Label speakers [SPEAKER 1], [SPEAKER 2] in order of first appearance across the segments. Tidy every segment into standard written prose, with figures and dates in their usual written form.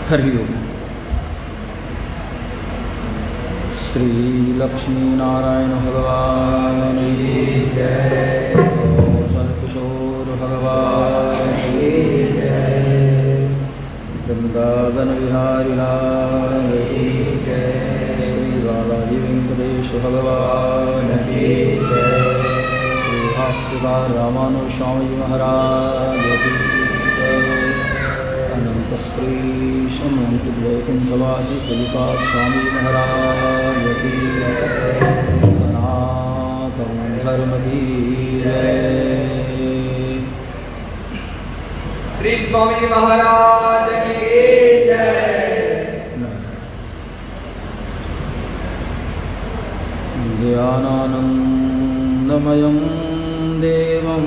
[SPEAKER 1] हरि ओम। श्री लक्ष्मी नारायण भगवान की जय। कौशल किशोर भगवान की जय। वृंदावन बिहारी लाल की जय। श्री बालाजी वेंकटेश भगवान की जय। श्री भाष्यकार रामानुज स्वामी महाराज की जय। अनंत श्री शमंत वैकुंठवासी पुलिका स्वामी महाराज की जय। सनातन धर्म की जय।
[SPEAKER 2] श्री स्वामी महाराज की जय।
[SPEAKER 1] ज्ञानानंदमयं देवं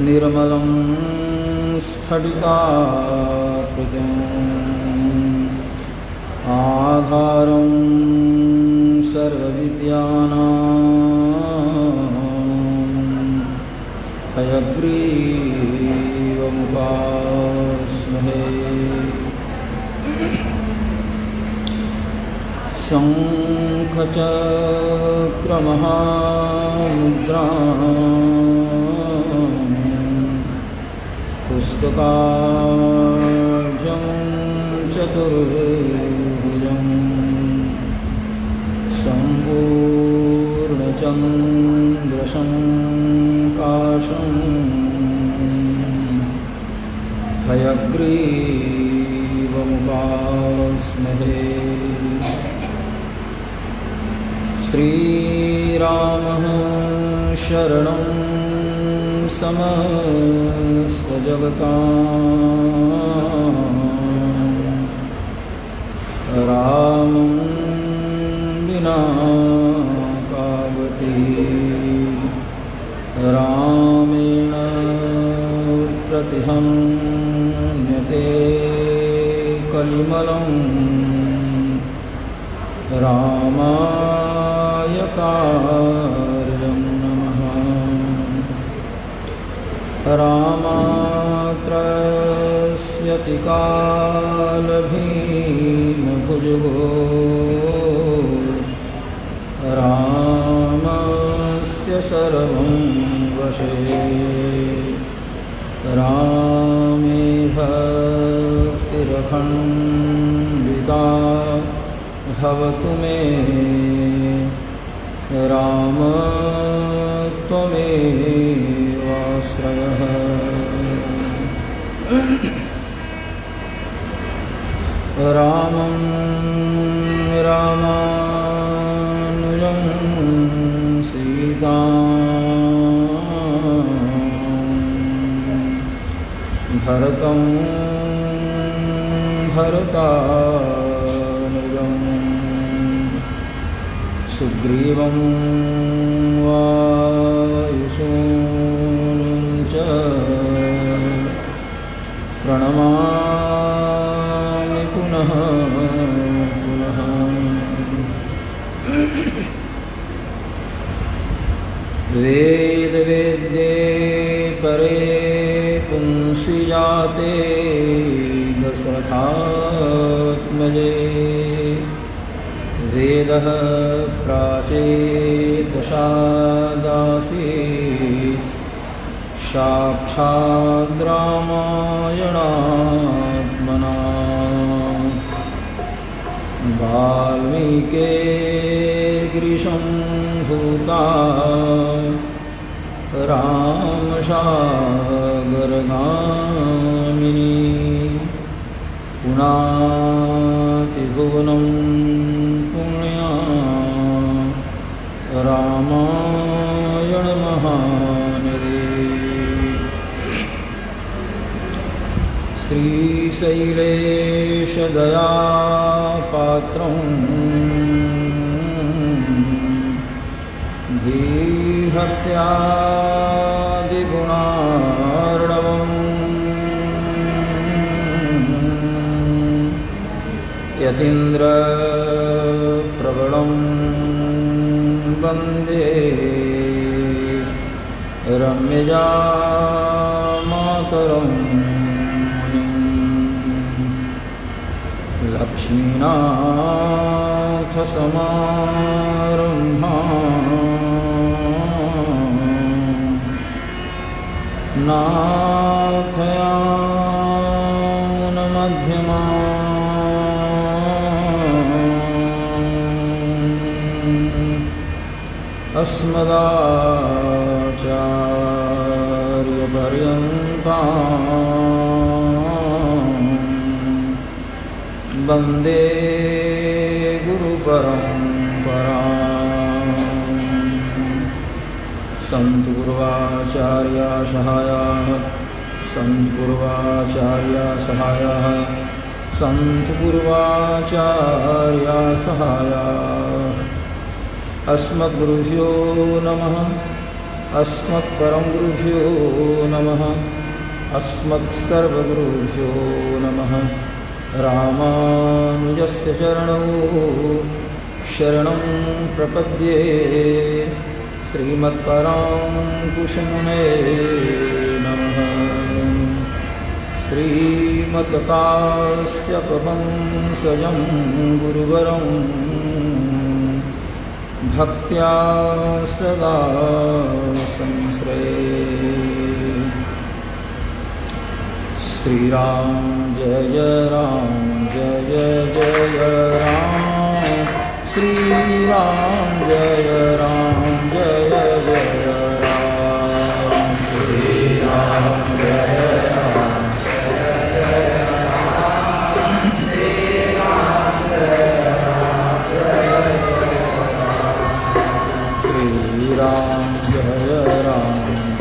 [SPEAKER 1] निर्मलं स्फटिकाकृतिम् आधारं सर्वविद्यानां हयग्रीवमुपास्महे। शङ्खचक्रमहामुद्रां पुस्तकाढ्यं चतुर्भुजं सम्पूर्णचन्द्रशङ्काशं हयग्रीवमुपास्महे। श्रीरामः शरणं समस्तजगतां रामं विना कावति रामेण प्रतिहन्यते कलिमलं रामाय कार्यं नमः। रामात्रस्यति कालभीमभुजगो रामस्य सर्वं वशे। रामे भक्तिरखण्डिता भवतु मे राम त्वमेवाश्रयः। रामं रामानुजं सीतां भरतं भरतानुजं सुग्रीवं वायुसूनुं च प्रणमामि पुनः पुनः। वेदवेद्ये परे पुंसि जाते दशरथात्मजे वेदः प्राचेदशादासीत् साक्षाद् रामायणात्मना। वाल्मीकिर्गिरिसम्भूता रामसागरगामिनी पुनाति भुवनं पुण्या रामायण महानदी। श्रीशैलेशदयापात्रं धीभक्त्यादिगुणार्णवम् यतीन्द्रप्रबलं वन्दे रम्यजा मातरम्। लक्ष्मीनाथसमारम्भाम् नाथयानमध्यमाम् अस्मदाचार्यपर्यन्ताम् वन्दे गुरुपरम्पराम्। सन्तु गुरुवाचार्या सहायाः सन्तु गुरुवाचार्या सहायाः सन्तु गुरुवाचार्या सहायाः। अस्मद्गुरुभ्यो नमः अस्मत्परं गुरुभ्यो नमः अस्मत्सर्वगुरुभ्यो नमः। रामानुजस्य चरणौ शरणं प्रपद्ये श्रीमत्पराङ्कुशमुने नमः। श्रीमत्कास्यपवंसजं गुरुवरं भक्त्या सदा संश्रये। श्रीराम जय राम जय जय राम श्रीराम जय राम जय जय राम श्रीराम जय राम जय जय राम श्रीराम जय राम जय श्रीराम जय राम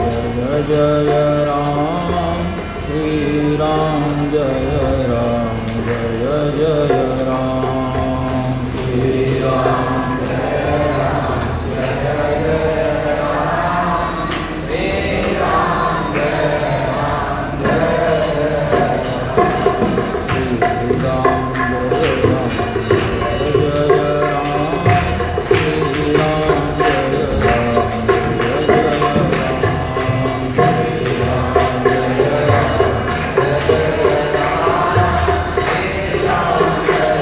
[SPEAKER 1] जय जय राम श्रीराम जय राम जय जय राम श्रीराम जय राम जय जय राम श्रीराम जय राम जय जय श्रीराम जय राम जय जय राम श्रीराम जय राम जय जय राम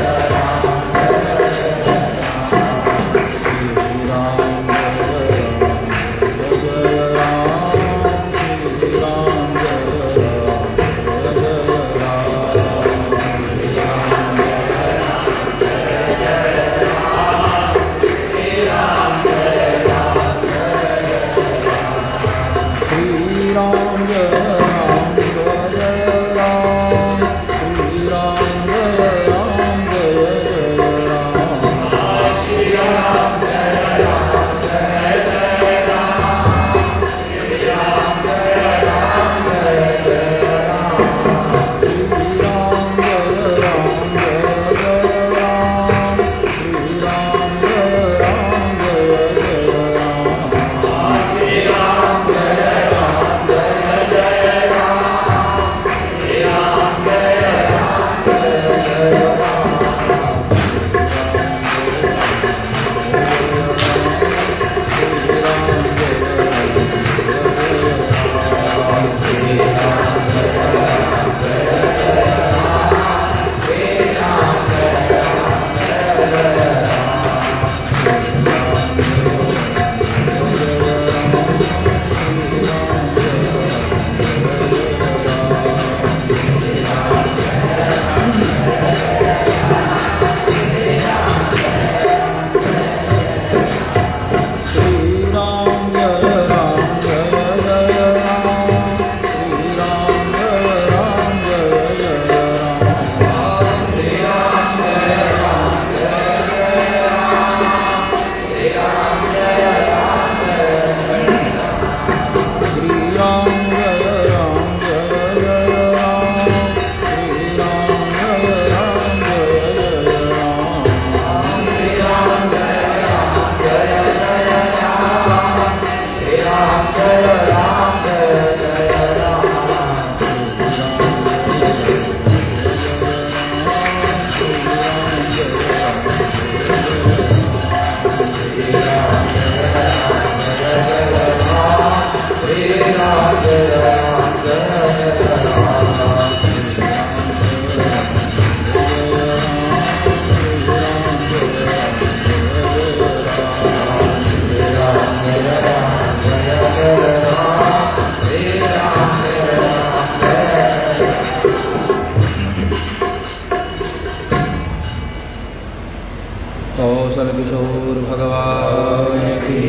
[SPEAKER 1] कौशल किशोर भगवान की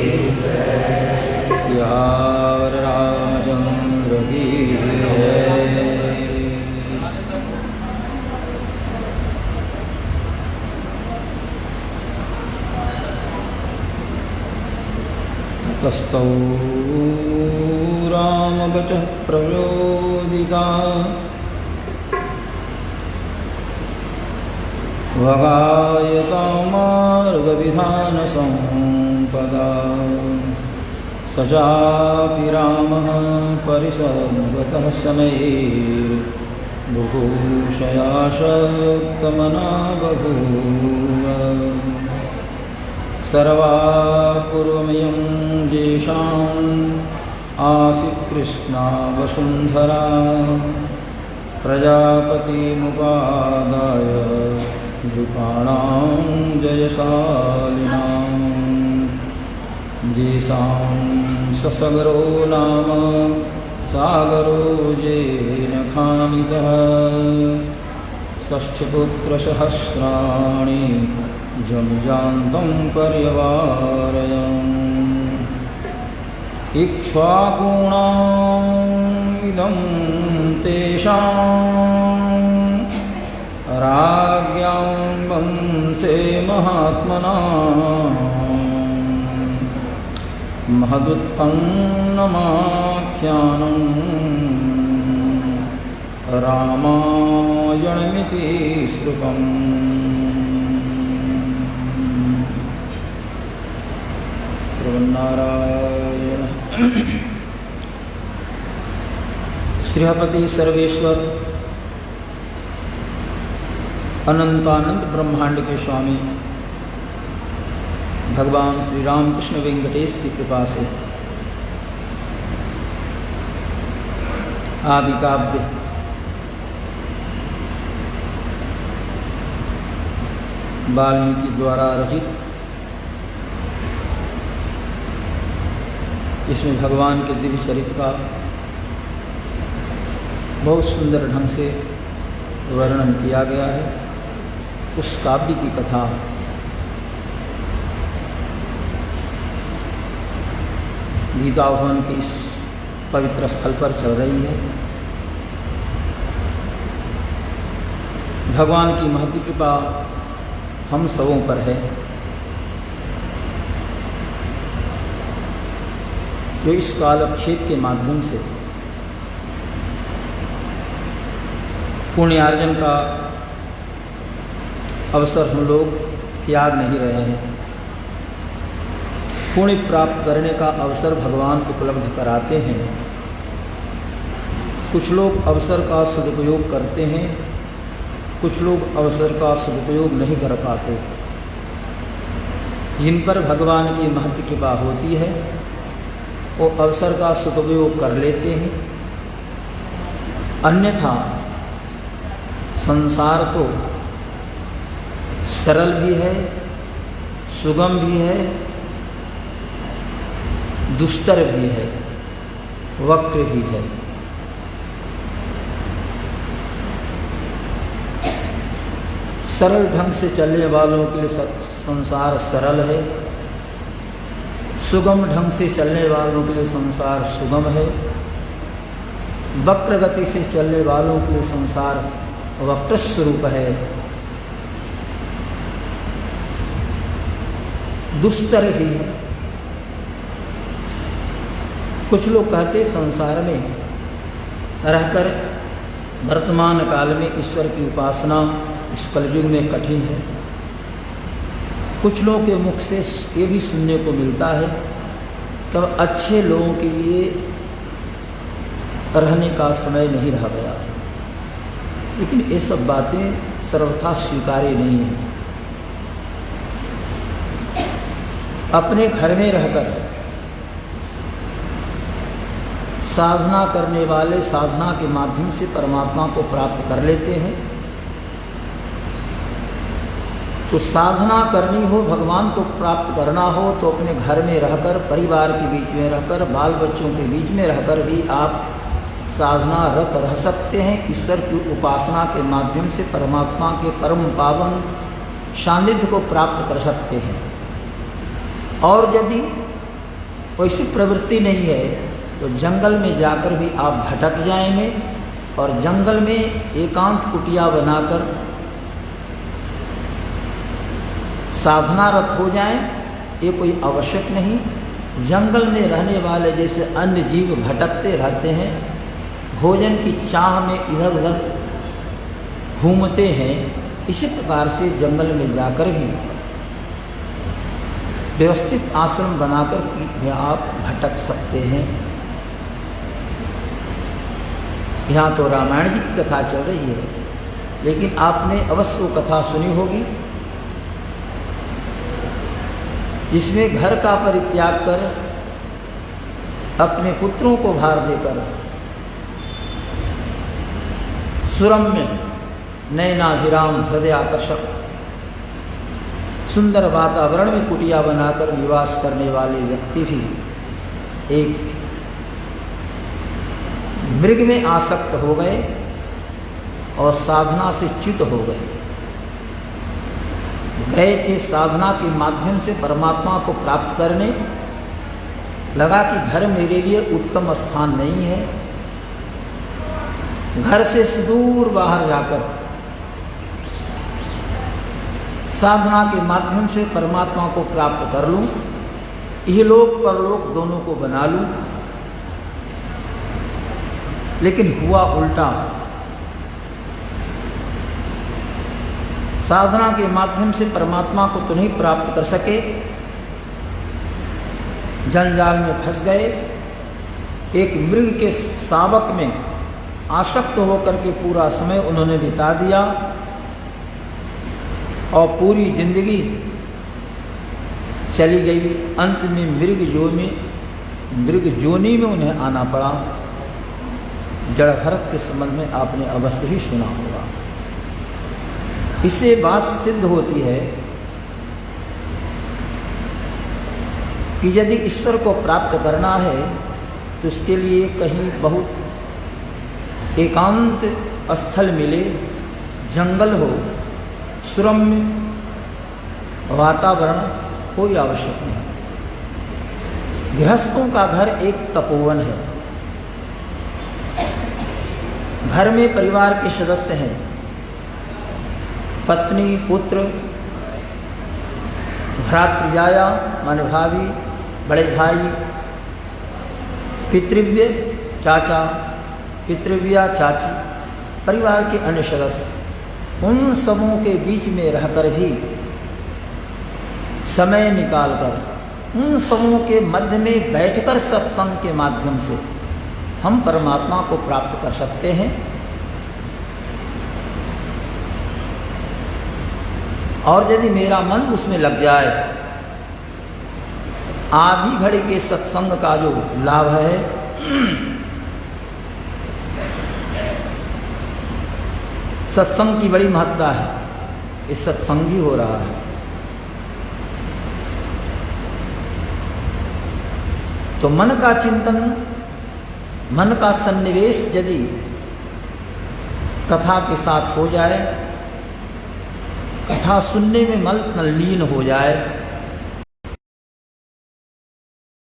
[SPEAKER 1] सियावर रामचंद्र की जय। तस्थौ रामवचः प्रचोदिता वगायतामार्गविधानसम्पदा स चापि रामः परिसद्गतः शनैर्बुभूषया शक्तमना बभूव। सर्वापूर्वमियं येषाम् आसीत् कृष्णा वसुन्धरा प्रजापतिमुपादाय नृपाणां जयशालिनां येषां ससगरो नाम सागरो येन खानितः षष्ठपुत्रसहस्राणि जनुजान्तं पर्यवारयन्। इक्ष्वाकूणामिदं तेषां राज्ञां वंशे महात्मनां महदुत्पन्नमाख्यानं रामायणमिति श्रुतम्। श्रीमन्नारायण। श्रीहपति सर्वेश्वर अनंतानंत ब्रह्मांड के स्वामी भगवान श्री रामकृष्ण वेंकटेश की कृपा से आदि काव्य वाल्मीकि द्वारा रचित इसमें भगवान के दिव्य चरित्र का बहुत सुंदर ढंग से वर्णन किया गया है। उस काव्य की कथा गीता भवन के इस पवित्र स्थल पर चल रही है। भगवान की महती कृपा हम सबों पर है जो इस कालक्षेप के माध्यम से पुण्यार्जन का अवसर हम लोग त्याग नहीं रहे हैं। पुण्य प्राप्त करने का अवसर भगवान उपलब्ध कराते हैं। कुछ लोग अवसर का सदुपयोग करते हैं, कुछ लोग अवसर का सदुपयोग नहीं कर पाते। जिन पर भगवान की महती कृपा होती है वो अवसर का सदुपयोग कर लेते हैं। अन्यथा संसार तो सरल भी है, सुगम भी है, दुस्तर भी है, वक्र भी है। सरल ढंग से चलने वालों के लिए संसार सरल है, सुगम ढंग से चलने वालों के लिए संसार सुगम है, वक्र गति से चलने वालों के लिए संसार वक्र स्वरूप है, दुस्तर भी है। कुछ लोग कहते संसार में रहकर वर्तमान काल में ईश्वर की उपासना इस कलयुग में कठिन है। कुछ लोगों के मुख से ये भी सुनने को मिलता है कि अच्छे लोगों के लिए रहने का समय नहीं रह गया। लेकिन ये सब बातें सर्वथा स्वीकार्य नहीं है। अपने घर में रहकर साधना करने वाले साधना के माध्यम से परमात्मा को प्राप्त कर लेते हैं। तो साधना करनी हो, भगवान को प्राप्त करना हो तो अपने घर में रहकर, परिवार के बीच में रहकर, बाल बच्चों के बीच में रहकर भी आप साधना रत रह सकते हैं। ईश्वर की उपासना के माध्यम से परमात्मा के परम पावन सानिध्य को प्राप्त कर सकते हैं। और यदि वैसी प्रवृत्ति नहीं है तो जंगल में जाकर भी आप भटक जाएंगे और जंगल में एकांत कुटिया बनाकर साधनारत हो जाएं, ये कोई आवश्यक नहीं। जंगल में रहने वाले जैसे अन्य जीव भटकते रहते हैं, भोजन की चाह में इधर उधर घूमते हैं, इसी प्रकार से जंगल में जाकर भी व्यवस्थित आश्रम बनाकर भी आप भटक सकते हैं। यहाँ तो रामायण जी की कथा चल रही है, लेकिन आपने अवश्य वो कथा सुनी होगी जिसमें घर का परित्याग कर अपने पुत्रों को भार देकर सुरम्य नयनाभिराम हृदय आकर्षक सुंदर वातावरण में कुटिया बनाकर निवास करने वाले व्यक्ति भी एक मृग में आसक्त हो गए और साधना से च्युत हो गए थे। साधना के माध्यम से परमात्मा को प्राप्त करने, लगा कि घर मेरे लिए उत्तम स्थान नहीं है, घर से सुदूर बाहर जाकर साधना के माध्यम से परमात्मा को प्राप्त कर लूं, इहलोक परलोक दोनों को बना लूं। लेकिन हुआ उल्टा। साधना के माध्यम से परमात्मा को तो नहीं प्राप्त कर सके, जंजाल में फंस गए, एक मृग के शावक में आसक्त होकर के पूरा समय उन्होंने बिता दिया और पूरी जिंदगी चली गई। अंत में मृग जोनी में उन्हें आना पड़ा। जड़ भरत के संबंध में आपने अवश्य ही सुना होगा। इससे बात सिद्ध होती है कि यदि ईश्वर को प्राप्त करना है तो उसके लिए कहीं बहुत एकांत स्थल मिले, जंगल हो, सुरम्य वातावरण, कोई आवश्यक नहीं। गृहस्थों का घर एक तपोवन है। घर में परिवार के सदस्य हैं, पत्नी, पुत्र, भ्रातृजाया माने भाभी, बड़े भाई, पितृव्य चाचा, पितृव्या चाची, परिवार के अन्य सदस्य, उन सबों के बीच में रहकर भी समय निकालकर उन सबों के मध्य में बैठकर सत्संग के माध्यम से हम परमात्मा को प्राप्त कर सकते हैं। और यदि मेरा मन उसमें लग जाए, आधी घड़ी के सत्संग का जो लाभ है, सत्संग की बड़ी महत्ता है। इस सत्संग ही हो रहा है। तो मन का चिंतन, मन का सन्निवेश यदि कथा के साथ हो जाए, कथा सुनने में मन तल्लीन हो जाए,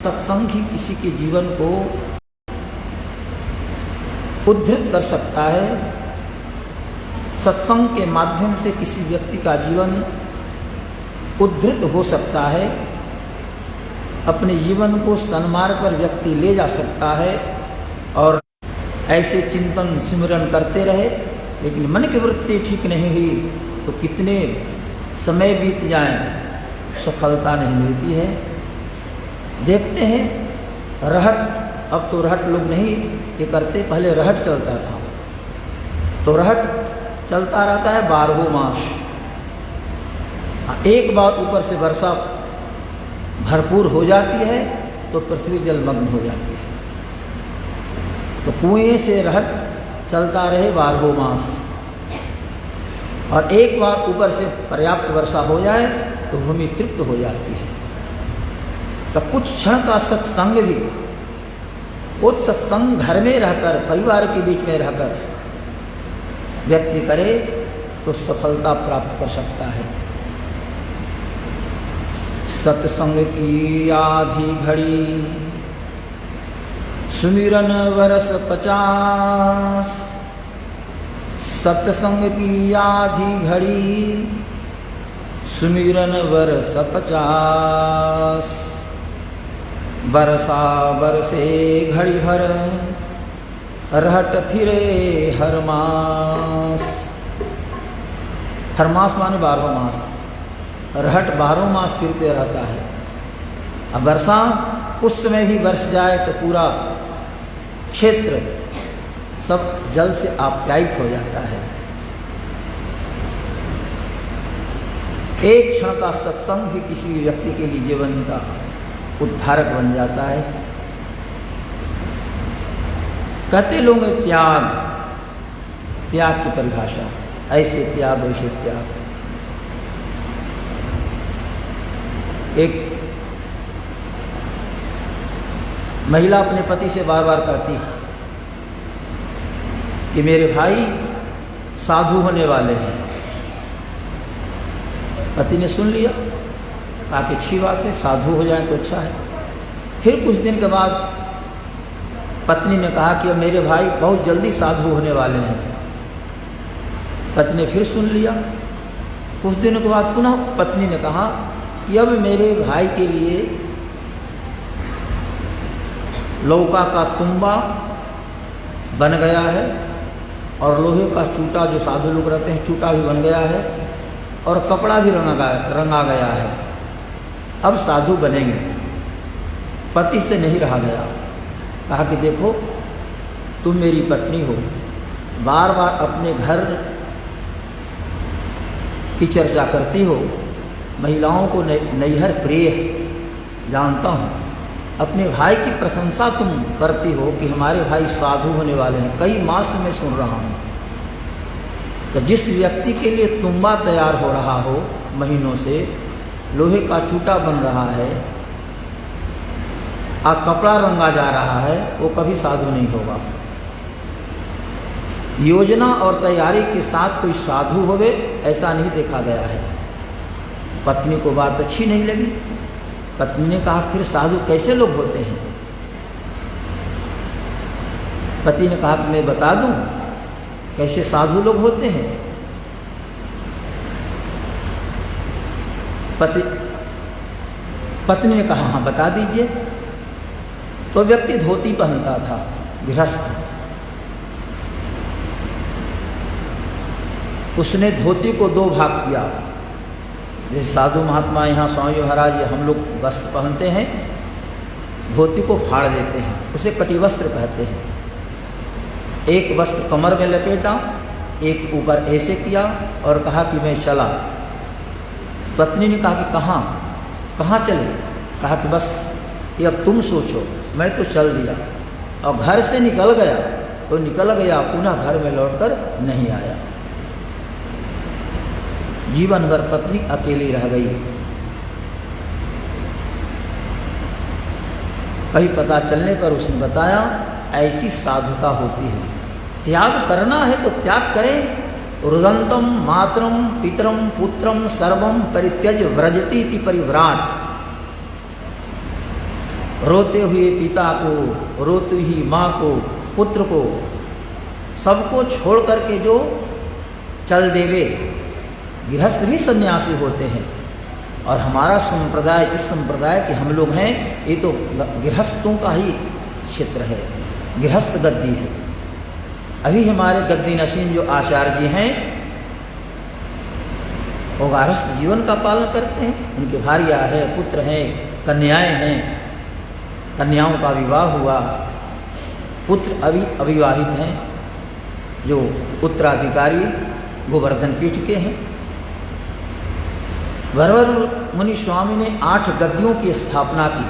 [SPEAKER 1] सत्संग ही किसी के जीवन को उद्धृत कर सकता है। सत्संग के माध्यम से किसी व्यक्ति का जीवन उद्धृत हो सकता है, अपने जीवन को सन्मार्ग पर व्यक्ति ले जा सकता है। और ऐसे चिंतन सिमरन करते रहे, लेकिन मन की वृत्ति ठीक नहीं हुई तो कितने समय बीत जाए, सफलता नहीं मिलती है। देखते हैं रहट, अब तो रहट लोग नहीं ये करते, पहले रहट चलता था। तो रहट चलता रहता है 12 मास। एक बार ऊपर से वर्षा भरपूर हो जाती है तो पृथ्वी जलमग्न हो जाती है। तो कुएं से रहट चलता रहे 12 मास, और एक बार ऊपर से पर्याप्त वर्षा हो जाए तो भूमि तृप्त हो जाती है। तो कुछ क्षण का सत्संग भी, उस सत्संग घर में रहकर, परिवार के बीच में रहकर व्यक्ति करे तो सफलता प्राप्त कर सकता है। सत्संग की आधी घड़ी सुमिरन वर्ष 50। सत्संग की आधी घड़ी सुमिरन वर्ष 50। बरसा बरसे घड़ी भर रहट फिरे हर मास। हर मास माने 12 मास। रहट 12 मास फिरते रहता है। अब वर्षा उस समय भी बरस जाए तो पूरा क्षेत्र सब जल से आप्यायित हो जाता है। एक क्षण का सत्संग ही किसी व्यक्ति के लिए जीवन का उद्धारक बन जाता है। कहते लोग त्याग, त्याग की परिभाषा, ऐसे त्याग वैसे त्याग। एक महिला अपने पति से बार बार कहती कि मेरे भाई साधु होने वाले हैं। पति ने सुन लिया, कहा कि अच्छी बात है, साधु हो जाए तो अच्छा है। फिर कुछ दिन के बाद पत्नी ने कहा कि अब मेरे भाई बहुत जल्दी साधु होने वाले हैं। पति ने फिर सुन लिया। कुछ दिनों के बाद पुनः पत्नी ने कहा कि अब मेरे भाई के लिए लौका का तुम्बा बन गया है और लोहे का चूटा, जो साधु लोग रहते हैं, चूटा भी बन गया है और कपड़ा भी रंगा गया है। अब साधु बनेंगे। पति से नहीं रहा गया, कहा कि देखो तुम मेरी पत्नी हो, बार बार अपने घर की चर्चा करती हो। महिलाओं को नैहर प्रिय जानता हूँ। अपने भाई की प्रशंसा तुम करती हो कि हमारे भाई साधु होने वाले हैं, कई मास से मैं सुन रहा हूँ। तो जिस व्यक्ति के लिए तुम्बा तैयार हो रहा हो महीनों से, लोहे का चूटा बन रहा है और कपड़ा रंगा जा रहा है, वो कभी साधु नहीं होगा। योजना और तैयारी के साथ कोई साधु होवे ऐसा नहीं देखा गया है। पत्नी को बात अच्छी नहीं लगी। पत्नी ने कहा फिर साधु कैसे लोग होते हैं? पति ने कहा कि मैं बता दूं कैसे साधु लोग होते हैं। पत्नी ने कहा हाँ बता दीजिए। तो व्यक्ति धोती पहनता था, गृहस्थ। उसने धोती को 2 भाग किया। जैसे साधु महात्मा यहाँ स्वामी महाराज हम लोग वस्त्र पहनते हैं, धोती को फाड़ देते हैं, उसे कटिवस्त्र कहते हैं। एक वस्त्र कमर में लपेटा, एक ऊपर ऐसे किया और कहा कि मैं चला। पत्नी ने कहा कि कहाँ चले? कहा कि बस ये अब तुम सोचो, मैं तो चल दिया। और घर से निकल गया तो निकल गया, पुनः घर में लौटकर नहीं आया। जीवन भर पत्नी अकेली रह गई। कहीं पता चलने पर उसने बताया ऐसी साधुता होती है। त्याग करना है तो त्याग करें। रुदंतम मातरम पितरम पुत्रम सर्वम परित्यज व्रजती इति परिव्राट। रोते हुए पिता को, रोती हुई माँ को, पुत्र को, सबको छोड़ करके जो चल देवे। गृहस्थ भी सन्यासी होते हैं। और हमारा संप्रदाय, जिस संप्रदाय के हम लोग हैं, ये तो गृहस्थों का ही क्षेत्र है, गृहस्थ गद्दी है। अभी हमारे गद्दी नशीन जो आचार्य जी हैं, वो गृहस्थ जीवन का पालन करते हैं। उनके भार्या है, पुत्र हैं, कन्याएं हैं। कन्याओं का विवाह हुआ, पुत्र अभी अविवाहित हैं, जो उत्तराधिकारी गोवर्धन पीठ के हैं। वरवर मुनि स्वामी ने 8 गद्दियों की स्थापना की,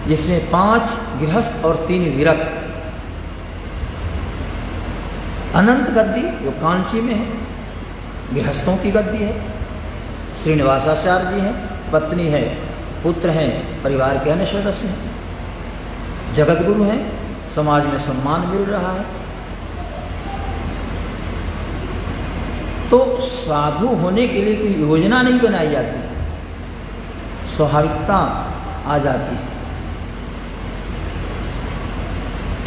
[SPEAKER 1] जिसमें 5 गृहस्थ और 3 विरक्त। अनंत गद्दी जो कांची में है, गृहस्थों की गद्दी है। श्रीनिवासाचार्य जी हैं, पत्नी है, पुत्र हैं, परिवार के अन्य सदस्य हैं, जगत गुरु हैं, समाज में सम्मान मिल रहा है। तो साधु होने के लिए कोई योजना नहीं बनाई जाती। स्वाभाविकता आ जाती है।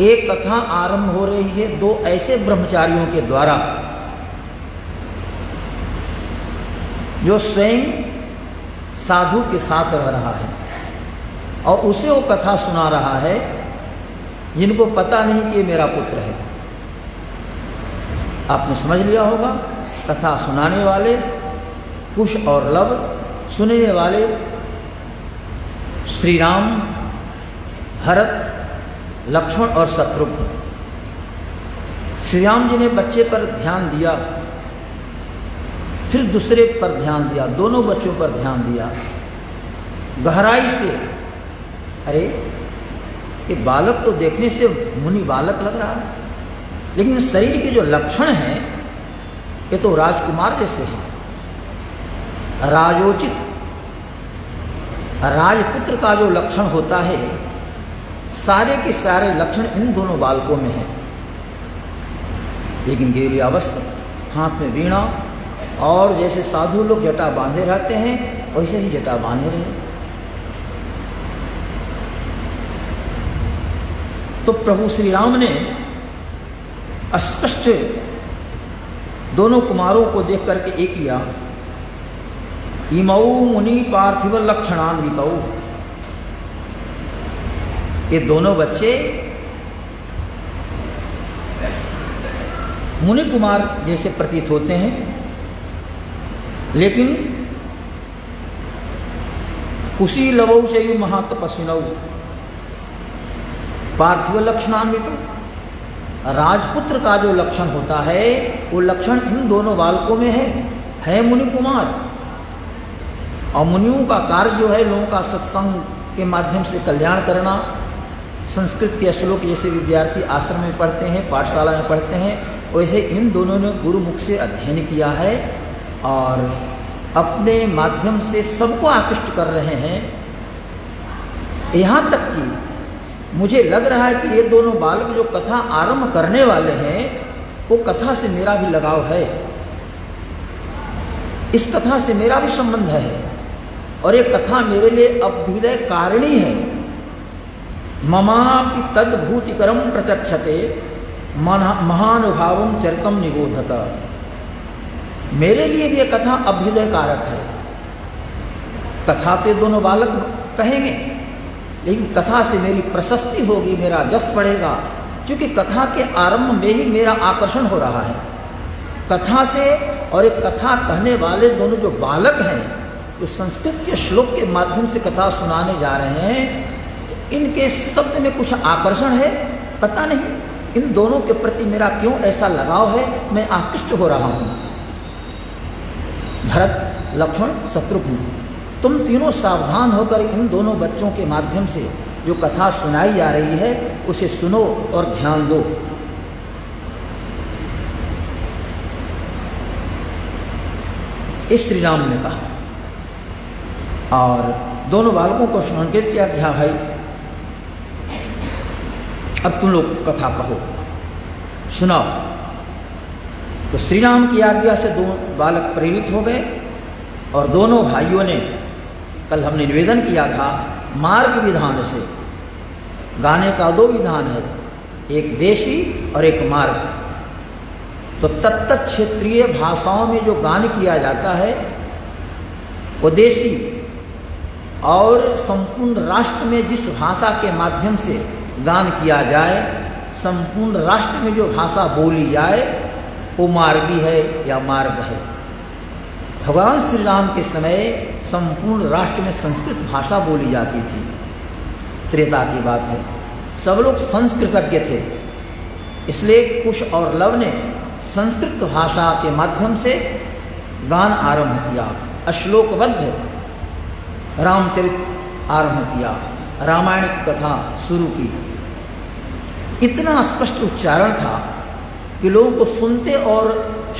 [SPEAKER 1] एक कथा आरंभ हो रही है दो ऐसे ब्रह्मचारियों के द्वारा जो स्वयं साधु के साथ रह रहा है और उसे वो कथा सुना रहा है जिनको पता नहीं कि ये मेरा पुत्र है। आपने समझ लिया होगा, कथा सुनाने वाले कुश और लव, सुनने वाले श्री राम, भरत, लक्ष्मण और शत्रुघ्न। श्री राम जी ने बच्चे पर ध्यान दिया, फिर दूसरे पर ध्यान दिया, दोनों बच्चों पर ध्यान दिया गहराई से। अरे ये बालक तो देखने से मुनि बालक लग रहा है, लेकिन शरीर के जो लक्षण हैं ये तो राजकुमार जैसे हैं। राजोचित राजपुत्र का जो लक्षण होता है, सारे के सारे लक्षण इन दोनों बालकों में हैं। लेकिन गिरियावस्था, हाथ में वीणा, और जैसे साधु लोग जटा बांधे रहते हैं वैसे ही जटा बांधे रहे। तो प्रभु श्री राम ने स्पष्ट दोनों कुमारों को देख करके एक किया, इमौ मुनि पार्थिव लक्षणान्वितौ। ये दोनों बच्चे मुनि कुमार जैसे प्रतीत होते हैं, लेकिन कुशी लवौ चयु महातपस्विनौ पार्थिव लक्षणान्वितौ। राजपुत्र का जो लक्षण होता है वो लक्षण इन दोनों बालकों में है मुनि कुमार। और मुनियों का कार्य जो है लोगों का सत्संग के माध्यम से कल्याण करना। संस्कृत के श्लोक जैसे विद्यार्थी आश्रम में पढ़ते हैं, पाठशाला में पढ़ते हैं, वैसे इन दोनों ने गुरुमुख से अध्ययन किया है और अपने माध्यम से सबको आकृष्ट कर रहे हैं। यहाँ तक कि मुझे लग रहा है कि ये दोनों बालक जो कथा आरंभ करने वाले हैं वो कथा से मेरा भी लगाव है, इस कथा से मेरा भी संबंध है और ये कथा मेरे लिए अभ्युदय कारिणी है। ममापि तद्भूतिकरम प्रत्यक्षते महानुभावम चरितम निबोधत। मेरे लिए भी ये कथा अभ्युदय कारक है। कथा तो दोनों बालक कहेंगे, लेकिन कथा से मेरी प्रशस्ति होगी, मेरा जस बढ़ेगा, क्योंकि कथा के आरंभ में ही मेरा आकर्षण हो रहा है कथा से। और एक कथा कहने वाले दोनों जो बालक हैं, जो संस्कृत के श्लोक के माध्यम से कथा सुनाने जा रहे हैं, तो इनके शब्द में कुछ आकर्षण है, पता नहीं इन दोनों के प्रति मेरा क्यों ऐसा लगाव है, मैं आकृष्ट हो रहा हूँ। भरत, लक्ष्मण, शत्रुघ्न, तुम तीनों सावधान होकर इन दोनों बच्चों के माध्यम से जो कथा सुनाई जा रही है उसे सुनो और ध्यान दो। इस श्री राम ने कहा और दोनों बालकों को संकेत किया कि हाँ भाई, अब तुम लोग कथा कहो, सुनाओ। तो श्री राम की आज्ञा से दो बालक प्रेरित हो गए और दोनों भाइयों ने, कल हमने निवेदन किया था, मार्ग विधान से, गाने का दो विधान है, एक देशी और एक मार्ग। तो तत्त क्षेत्रीय भाषाओं में जो गान किया जाता है वो देशी, और संपूर्ण राष्ट्र में जिस भाषा के माध्यम से गान किया जाए, संपूर्ण राष्ट्र में जो भाषा बोली जाए वो मार्गी है या मार्ग है। भगवान श्री राम के समय संपूर्ण राष्ट्र में संस्कृत भाषा बोली जाती थी। त्रेता की बात है, सब लोग संस्कृतज्ञ थे, इसलिए कुश और लव ने संस्कृत भाषा के माध्यम से गान आरंभ किया, श्लोकबद्ध रामचरित आरंभ किया, रामायण की कथा शुरू की। इतना स्पष्ट उच्चारण था कि लोगों को सुनते और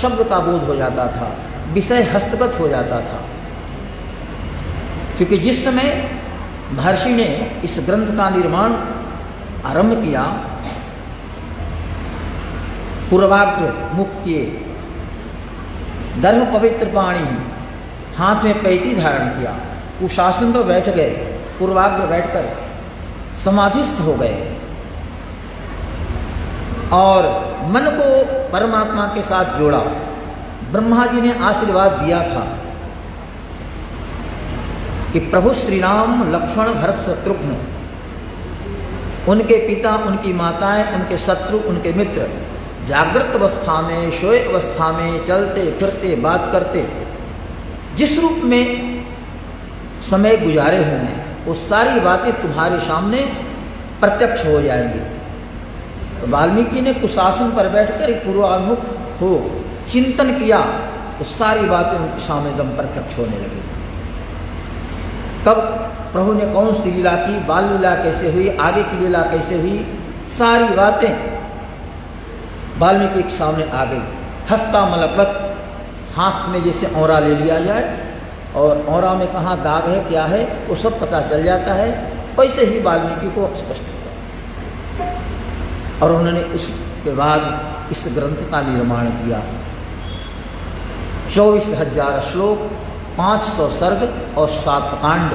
[SPEAKER 1] शब्द का बोध हो जाता था, विषय हस्तगत हो जाता था। क्योंकि जिस समय महर्षि ने इस ग्रंथ का निर्माण आरंभ किया, पूर्वाग्र मुख किए, दर्भ पवित्र पाणी, हाथ में पैती धारण किया, कुशासन पर बैठ गए, पूर्वाग्र बैठकर समाधिस्थ हो गए और मन को परमात्मा के साथ जोड़ा। ब्रह्मा जी ने आशीर्वाद दिया था कि प्रभु श्री राम, लक्ष्मण, भरत, शत्रुघ्न, उनके पिता, उनकी माताएं, उनके शत्रु, उनके मित्र जागृत अवस्था में, सोए अवस्था में, चलते फिरते, बात करते, जिस रूप में समय गुजारे हुए वो सारी बातें तुम्हारे सामने प्रत्यक्ष हो जाएंगी। तो वाल्मीकि ने कुशासन पर बैठकर पूर्वाभिमुख हो चिंतन किया तो सारी बातें उनके सामने एकदम प्रत्यक्ष होने लगी। तब प्रभु ने कौन सी लीला की, बाल लीला कैसे हुई, आगे की लीला कैसे हुई, सारी बातें वाल्मीकि के सामने आ गई। हस्ता मलकवत, हाथ में जैसे औरा ले लिया जाए और औरा में कहाँ दाग है, क्या है, वो सब पता चल जाता है, वैसे ही वाल्मीकि को स्पष्ट हुआ। और उन्होंने उसके बाद इस ग्रंथ का निर्माण किया। 24,000 श्लोक, 500 सर्ग और 7 कांड।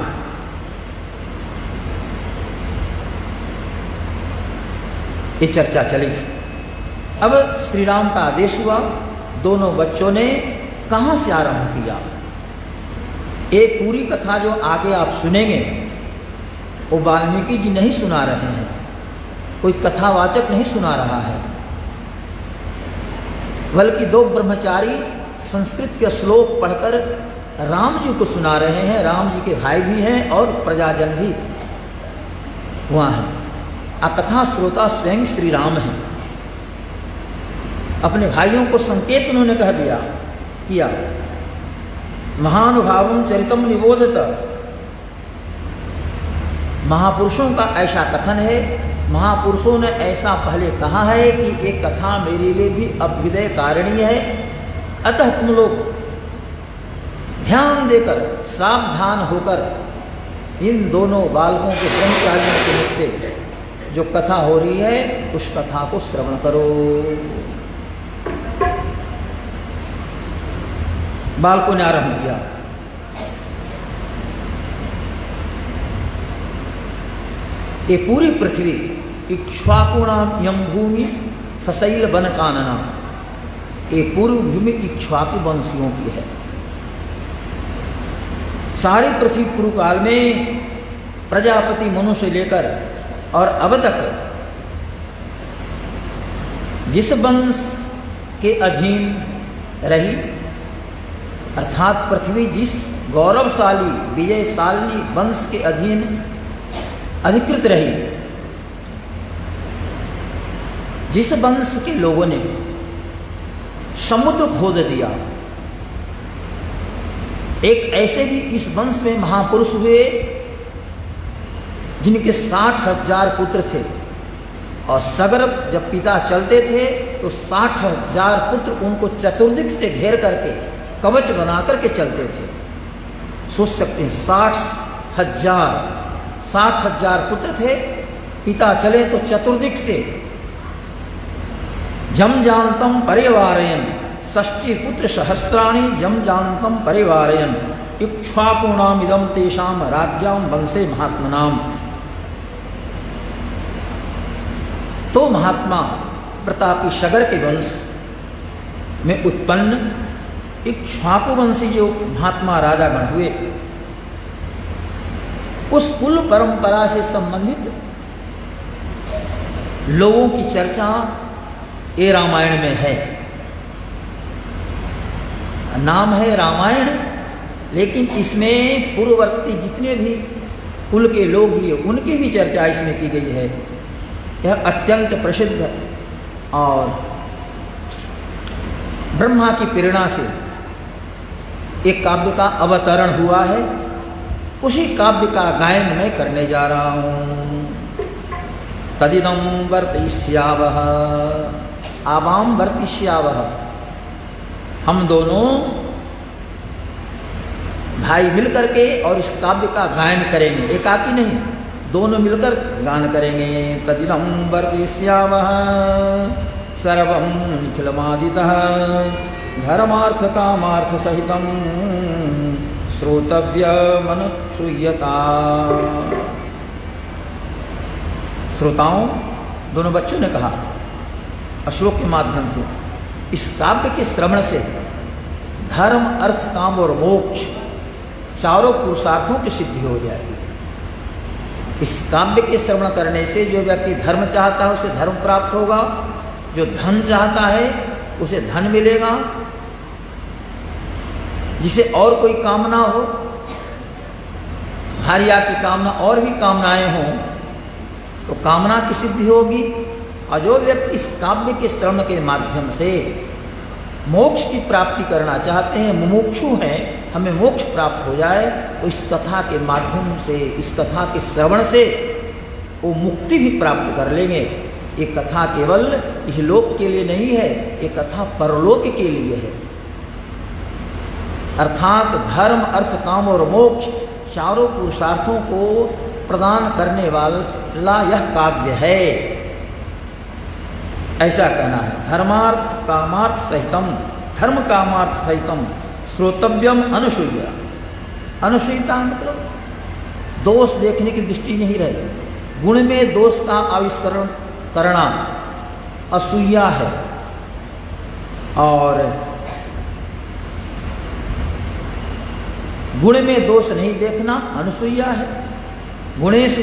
[SPEAKER 1] ये चर्चा चली। अब श्री राम का आदेश हुआ, दोनों बच्चों ने कहाँ से आरंभ किया। एक पूरी कथा जो आगे आप सुनेंगे वो वाल्मीकि जी नहीं सुना रहे हैं, कोई कथावाचक नहीं सुना रहा है, बल्कि 2 ब्रह्मचारी संस्कृत के श्लोक पढ़कर राम जी को सुना रहे हैं। राम जी के भाई भी हैं और प्रजाजन भी वहाँ हैं। कथा श्रोता स्वयं श्री राम हैं। अपने भाइयों को संकेत उन्होंने कह दिया किया, महानुभावं चरितम निबोधत। महापुरुषों का ऐसा कथन है, महापुरुषों ने ऐसा पहले कहा है कि एक कथा मेरे लिए भी अभ्युदय कारणीय है, अतः तुम लोग ध्यान देकर सावधान होकर इन दोनों बालकों के ब्रह्मचारियों के मुख से जो कथा हो रही है उस कथा को श्रवण करो। बालकों ने आरंभ किया। ये पूरी पृथ्वी इक्ष्वाकुणाम यम भूमि सशैल वन कानना, ये पूर्व भूमि इक्ष्वाकु वंशियों की है। सारी पृथ्वी पूर्व काल में प्रजापति मनु से लेकर और अब तक जिस वंश के अधीन रही, अर्थात पृथ्वी जिस गौरवशाली विजयशाली वंश के अधीन अधिकृत रही, जिस वंश के लोगों ने समुद्र खोद दिया, एक ऐसे भी इस वंश में महापुरुष हुए जिनके 60,000 पुत्र थे और सगर्भ जब पिता चलते थे तो 60,000 पुत्र उनको चतुर्दिक से घेर करके कवच बना करके चलते थे। सोच सकते हैं 60,000 पुत्र थे, पिता चले तो चतुर्दिक से जम जानतम परिवारयन, षष्ठी पुत्र सहस्राणि जम जानतम परिवारयन, इक्ष्वाकुणाम इदम तेषाम राज्याम वंशे महात्मनाम। तो महात्मा प्रतापी सगर के वंश में उत्पन्न इक्ष्वाकु वंशी जो महात्मा राजागण हुए, उस कुल परंपरा से संबंधित लोगों की चर्चा ये रामायण में है। नाम है रामायण, लेकिन इसमें पूर्ववर्ती जितने भी कुल के लोग ही उनकी भी चर्चा इसमें की गई है। यह अत्यंत प्रसिद्ध और ब्रह्मा की प्रेरणा से एक काव्य का अवतरण हुआ है। उसी काव्य का गायन मैं करने जा रहा हूँ। तदिदं वर्तिष्यावः आवाम वर्तिष्यावः। हम दोनों भाई मिलकर के और इस काव्य का गायन करेंगे, एकाकी नहीं, दोनों मिलकर गान करेंगे। तदिदं वर्तिष्यावः सर्वं निखिलमादितः धर्मार्थ कामार्थ सहितं श्रोतव्यमनुसूयता। श्रोताओं, दोनों बच्चों ने कहा श्लोक के माध्यम से, इस काव्य के श्रवण से धर्म, अर्थ, काम और मोक्ष चारों पुरुषार्थों की सिद्धि हो जाएगी। इस काव्य के श्रवण करने से जो व्यक्ति धर्म चाहता है उसे धर्म प्राप्त होगा, जो धन चाहता है उसे धन मिलेगा, जिसे और कोई कामना हो, भार्या की कामना और भी कामनाएं हों तो कामना की सिद्धि होगी। और जो व्यक्ति इस काव्य के श्रवण के माध्यम से मोक्ष की प्राप्ति करना चाहते हैं, मुमुक्षु हैं, हमें मोक्ष प्राप्त हो जाए, तो इस कथा के माध्यम से, इस कथा के श्रवण से वो मुक्ति भी प्राप्त कर लेंगे। ये कथा केवल इहलोक के लिए नहीं है, ये कथा परलोक के लिए है। अर्थात धर्म, अर्थ, काम और मोक्ष चारों पुरुषार्थों को प्रदान करने वाला यह काव्य है, ऐसा कहना है। धर्मार्थ कामार्थ सहितम, धर्म कामार्थ सहितम श्रोतव्यम अनुसूया। अनुसूयता मतलब दोष देखने की दृष्टि नहीं रहे, गुण में दोष का आविष्करण करना असूया है, और गुण में दोष नहीं देखना अनुसूया है। गुणेषु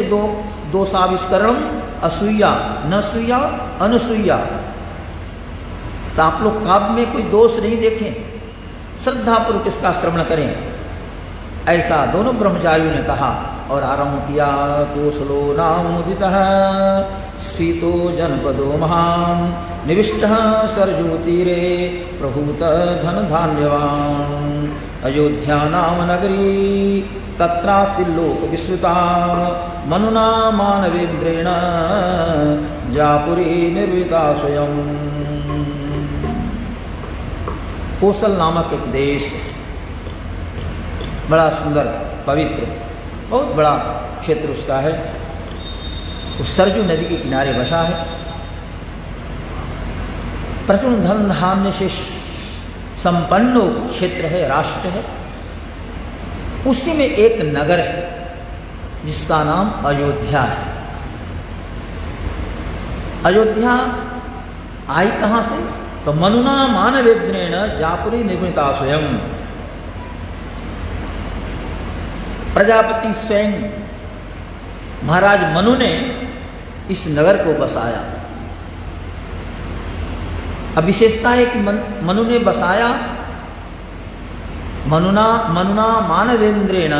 [SPEAKER 1] दोषाविष्करण असूया, न सूया अनुसूया। तो आप लोग काव्य में कोई दोष नहीं देखें, श्रद्धापूर्वक इसका श्रवण करें, ऐसा दोनों ब्रह्मचारियों ने कहा। और आरंभ किया, कोसलो नामुदितः स्फीतो जनपदो महान निविष्टः सरजूतीरे प्रभूत धन धान्यवान। अयोध्या नाम नगरी तत्रासिल्लोक विश्रुता मनुना मानवेन्द्रेण जापुरी निर्मिता स्वयं। कोसल नामक एक देश, बड़ा सुंदर पवित्र, बहुत बड़ा क्षेत्र उसका है। उस सरजू नदी के किनारे बसा है। प्रचुर धन धान्य से संपन्न क्षेत्र है, राष्ट्र है। उसी में एक नगर है जिसका नाम अयोध्या है। अयोध्या आई कहाँ से? तो मनुना मानवेन्द्रेण जापुरी निर्मिता स्वयं। प्रजापति स्वयं महाराज मनु ने इस नगर को बसाया। अब विशेषता है कि मनु ने बसाया, मनुना मानवेन्द्रेण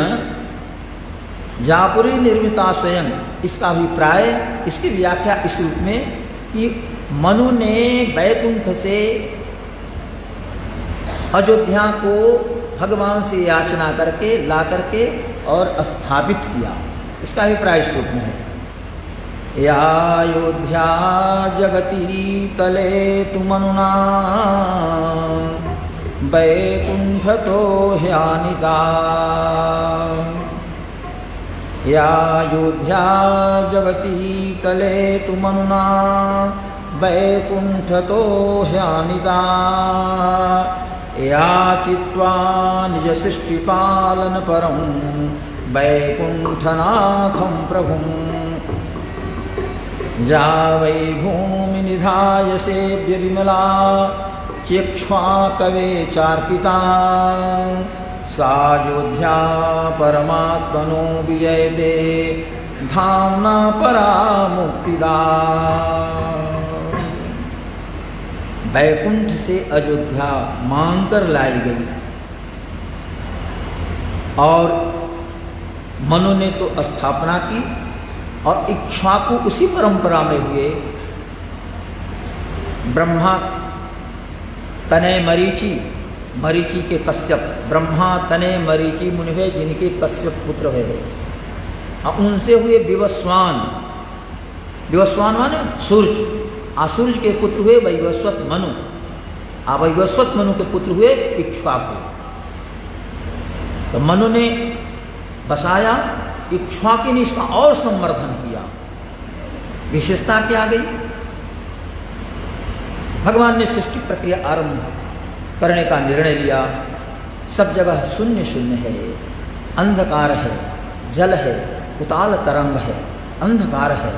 [SPEAKER 1] जापुरी निर्मिता स्वयं। इसका अभिप्राय, इसकी व्याख्या इस रूप में कि मनु ने बैकुंठ से अयोध्या को भगवान से याचना करके ला करके और स्थापित किया। इसका अभिप्राय इस रूप में है, या अयोध्या जगती तले तु मनुना बैकुंठ तो ह्यानिता। या अयोध्या जगती तले तु मनुना बैकुंठ तो ह्यानिता। याचित्वा निज सृष्टिपालन परं बैकुंठनाथं प्रभुं। जा वै भूमि निधाय सेव्य विमला चेक्ष्वा कवे चार्पिता। सायोध्या परमात्मनो विजयते धाम्ना परा मुक्तिदा। बैकुंठ से अयोध्या मांग कर लाई गई और मनु ने तो स्थापना की और इक्ष्वाकु उसी परंपरा में हुए। ब्रह्मा तने मरीचि, मरीचि के कश्यप, ब्रह्मा तने मरीचि मुनि हुए जिनके कश्यप पुत्र हुए। उनसे हुए विवस्वान, विवस्वान माने सूर्य, सूर्य के पुत्र हुए वैवस्वत मनु, वैवस्वत मनु के पुत्र हुए इक्ष्वाकु। तो मनु ने बसाया, इक्ष्वाकु ने इसका और संवर्धन किया। विशेषता क्या गई? भगवान ने सृष्टि प्रक्रिया आरंभ करने का निर्णय लिया सब जगह शून्य शून्य है, अंधकार है, जल है, उताल तरंग है, अंधकार है।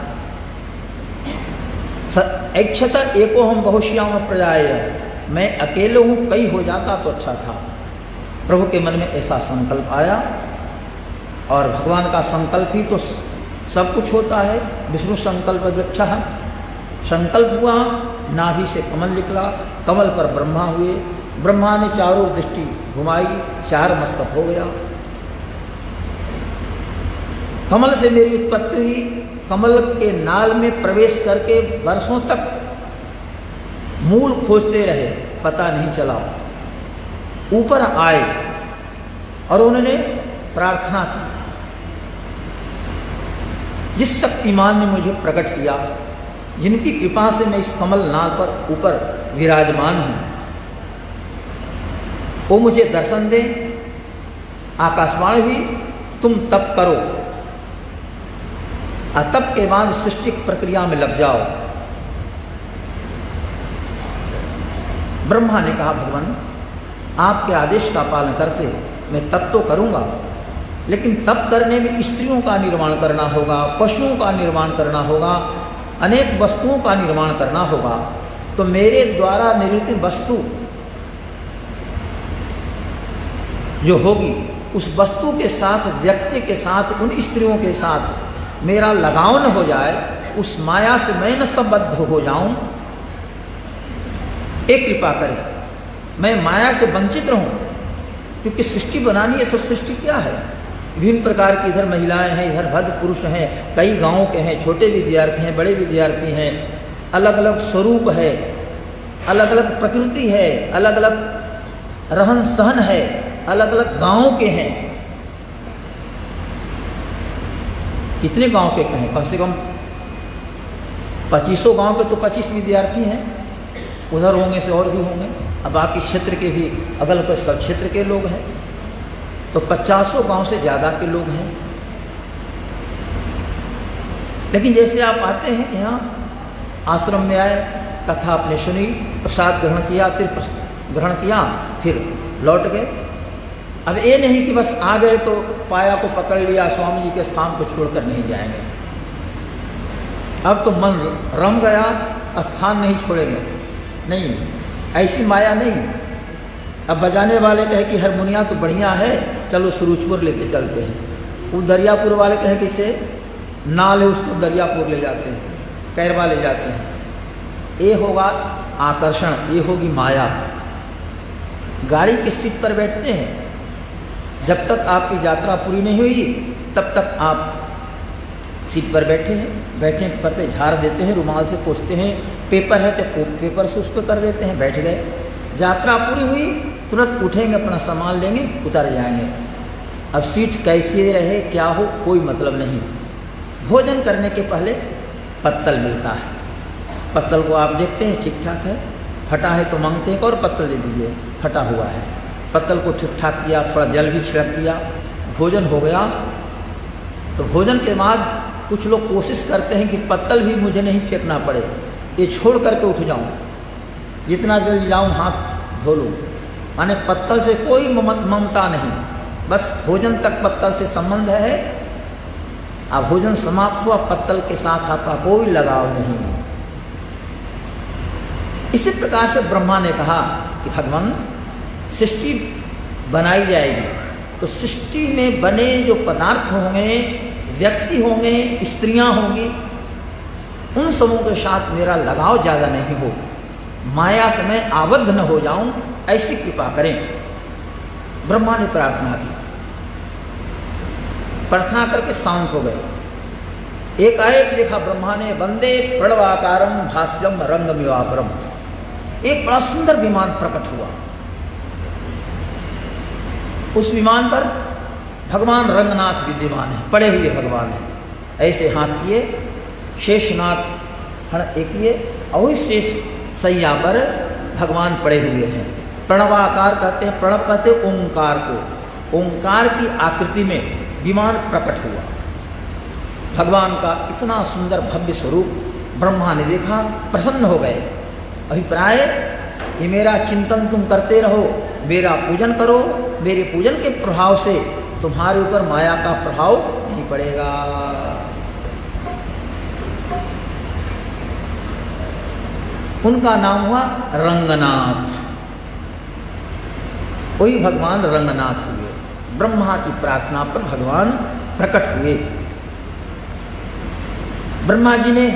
[SPEAKER 1] ऐक्षत एको हम बहुश्याम प्रजाय, मैं अकेले हूँ, कई हो जाता तो अच्छा था। प्रभु के मन में ऐसा संकल्प आया, और भगवान का संकल्प ही तो सब कुछ होता है। विष्णु संकल्प वृक्ष, संकल्प हुआ, नाभि से कमल निकला, कमल पर ब्रह्मा हुए, ब्रह्मा ने चारों दृष्टि घुमाई, चार मस्तक हो गया। कमल से मेरी उत्पत्ति हुई, कमल के नाल में प्रवेश करके वर्षों तक मूल खोजते रहे, पता नहीं चला। ऊपर आए और उन्होंने प्रार्थना की, जिस शक्तिमान ने मुझे प्रकट किया, जिनकी कृपा से मैं इस कमल नाल पर ऊपर विराजमान हूं, वो मुझे दर्शन दे। आकाशवाणी भी, तुम तप करो, और तप के बाद सृष्टि प्रक्रिया में लग जाओ। ब्रह्मा ने कहा, भगवान आपके आदेश का पालन करते मैं तप तो करूंगा, लेकिन तप करने में स्त्रियों का निर्माण करना होगा, पशुओं का निर्माण करना होगा, अनेक वस्तुओं का निर्माण करना होगा। तो मेरे द्वारा निर्मित वस्तु जो होगी, उस वस्तु के साथ, व्यक्ति के साथ, उन स्त्रियों के साथ मेरा लगाव न हो जाए, उस माया से मैं न संबद्ध हो जाऊं। एक कृपा करें, मैं माया से वंचित रहूं, क्योंकि सृष्टि बनानी है। सब सृष्टि क्या है? विभिन्न प्रकार की, इधर महिलाएं हैं, इधर भद्र पुरुष हैं, कई गांवों के हैं, छोटे विद्यार्थी हैं, बड़े विद्यार्थी हैं, अलग अलग स्वरूप है, अलग अलग प्रकृति है, अलग अलग रहन सहन है, अलग अलग गांवों के हैं। कितने गांव के कहें? कम से कम 2500 गांव के तो 25 विद्यार्थी हैं, उधर होंगे से और भी होंगे, अब बाकी क्षेत्र के भी, अगल के सब क्षेत्र के लोग हैं, तो 50 गांव से ज़्यादा के लोग हैं। लेकिन जैसे आप आते हैं यहाँ, आश्रम में आए, कथा आपने सुनी, प्रसाद ग्रहण किया, तीर्थ ग्रहण किया, फिर लौट गए। अब ये नहीं कि बस आ गए तो पाया को पकड़ लिया, स्वामी जी के स्थान को छोड़कर नहीं जाएंगे। अब तो मन रम गया, स्थान नहीं छोड़ेंगे, नहीं, ऐसी माया नहीं। अब बजाने वाले कहे कि हारमोनिया तो बढ़िया है, चलो सुरूजपुर लेते चलते हैं। वो दरियापुर वाले कहे कि से नाल है, उसको दरियापुर ले जाते हैं, कैरवा ले जाते हैं। ये होगा आकर्षण, ये होगी माया। गाड़ी किस सीट पर बैठते हैं? जब तक आपकी यात्रा पूरी नहीं हुई तब तक आप सीट पर बैठे हैं, बैठने के पड़ते झाड़ देते हैं, रुमाल से पोंछते हैं, पेपर है तो पेपर से उस पर कर देते हैं, बैठ गए। यात्रा पूरी हुई, तुरंत उठेंगे, अपना सामान लेंगे, उतर जाएंगे। अब सीट कैसे रहे, क्या हो, कोई मतलब नहीं। भोजन करने के पहले पत्तल मिलता है, पत्तल को आप देखते हैं ठीक ठाक है, फटा है तो मांगते हैं और पत्तल दे दीजिए, फटा हुआ है। पत्तल को ठीक ठाक किया, थोड़ा जल भी छिड़क दिया, भोजन हो गया। तो भोजन के बाद कुछ लोग कोशिश करते हैं कि पत्तल भी मुझे नहीं फेंकना पड़े, ये छोड़ करके उठ जाऊं, जितना जल्दी जाऊं हाथ धो लूँ। माने पत्तल से कोई ममता नहीं, बस भोजन तक पत्तल से संबंध है। अब भोजन समाप्त हुआ, पत्तल के साथ आपका कोई लगाव नहीं। इसी प्रकार से ब्रह्मा ने कहा कि भगवान सृष्टि बनाई जाएगी, तो सृष्टि में बने जो पदार्थ होंगे, व्यक्ति होंगे, स्त्रियां होंगी, उन सबों के साथ मेरा लगाव ज़्यादा नहीं हो, माया से मैं आबद्ध न हो जाऊं, ऐसी कृपा करें। ब्रह्मा ने प्रार्थना की, प्रार्थना करके शांत हो गए। एकाएक देखा ब्रह्मा ने, वंदे प्रणवाकारम भाष्यम रंगमिवापरम, एक बड़ा सुंदर विमान प्रकट हुआ। उस विमान पर भगवान रंगनाथ विद्यमान है, पड़े हुए भगवान है। ऐसे हाथ किए, शेषनाथ हण एक किए, और शेष सैया पर भगवान पड़े हुए हैं। प्रणवाकार कहते हैं, प्रणव कहते हैं ओंकार को, ओंकार की आकृति में विमान प्रकट हुआ। भगवान का इतना सुंदर भव्य स्वरूप ब्रह्मा ने देखा, प्रसन्न हो गए। अभिप्राय कि मेरा चिंतन तुम करते रहो, मेरा पूजन करो, मेरे पूजन के प्रभाव से तुम्हारे ऊपर माया का प्रभाव नहीं पड़ेगा। उनका नाम हुआ रंगनाथ। वही भगवान रंगनाथ हुए। ब्रह्मा की प्रार्थना पर भगवान प्रकट हुए। ब्रह्मा जी ने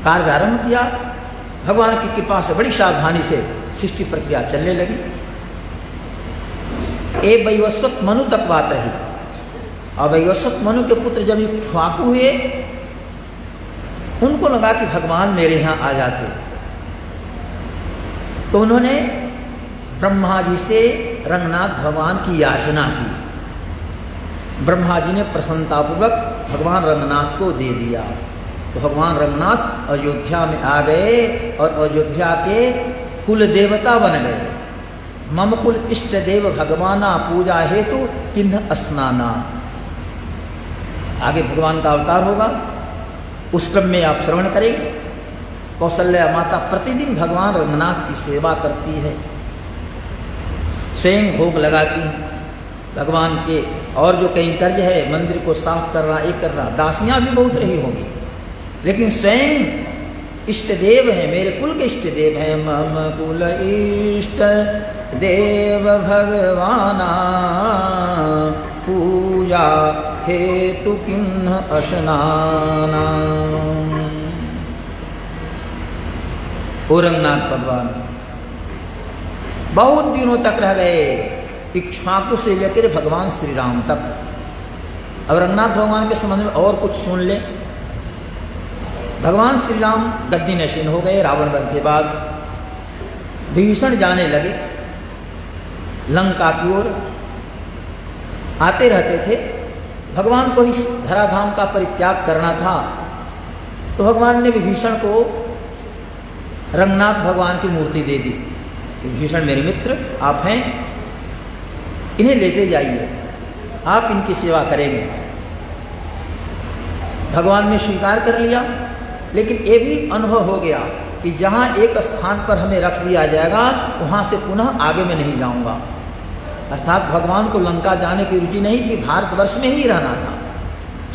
[SPEAKER 1] कार्य आरंभ किया। भगवान की कृपा से बड़ी सावधानी से सृष्टि प्रक्रिया चलने लगी। एक वैवस्वत मनु तक बात रही। और वैवस्वत मनु के पुत्र जब इक्ष्वाकु हुए, उनको लगा कि भगवान मेरे यहाँ आ जाते, तो उन्होंने ब्रह्मा जी से रंगनाथ भगवान की याचना की। ब्रह्मा जी ने प्रसन्नतापूर्वक भगवान रंगनाथ को दे दिया। तो भगवान रंगनाथ अयोध्या में आ गए और अयोध्या के कुल देवता बन गए। मम कुल इष्ट देव भगवाना पूजा हेतु किन्ह स्नाना। आगे भगवान का अवतार होगा, उस क्रम में आप श्रवण करेंगे। कौशल्या माता प्रतिदिन भगवान रंगनाथ की सेवा करती है, स्वयं भोग लगाती है। भगवान के और जो कई कार्य है, मंदिर को साफ करना, एक करना, दासियां भी बहुत रही होंगी, लेकिन स्वयं इष्ट देव है, मेरे कुल के इष्ट देव हैं। मम कुल इष्ट देव भगवाना पूजा हेतु किन्ह स्नाना। रंगनाथ भगवान बहुत दिनों तक रह गए, इक्ष्वाकु से लेकर भगवान श्री राम तक। अब रंगनाथ भगवान के संबंध में और कुछ सुन ले। भगवान श्री राम गद्दी नशीन हो गए रावण वध के बाद। विभीषण जाने लगे लंका की ओर, आते रहते थे। भगवान को भी धराधाम का परित्याग करना था, तो भगवान ने विभीषण को रंगनाथ भगवान की मूर्ति दे दी। विभीषण मेरे मित्र आप हैं, इन्हें लेते जाइए, आप इनकी सेवा करेंगे। भगवान ने स्वीकार कर लिया, लेकिन ये भी अनुभव हो गया कि जहाँ एक स्थान पर हमें रख दिया जाएगा, वहाँ से पुनः आगे में नहीं जाऊँगा। अर्थात भगवान को लंका जाने की रुचि नहीं थी, भारतवर्ष में ही रहना था।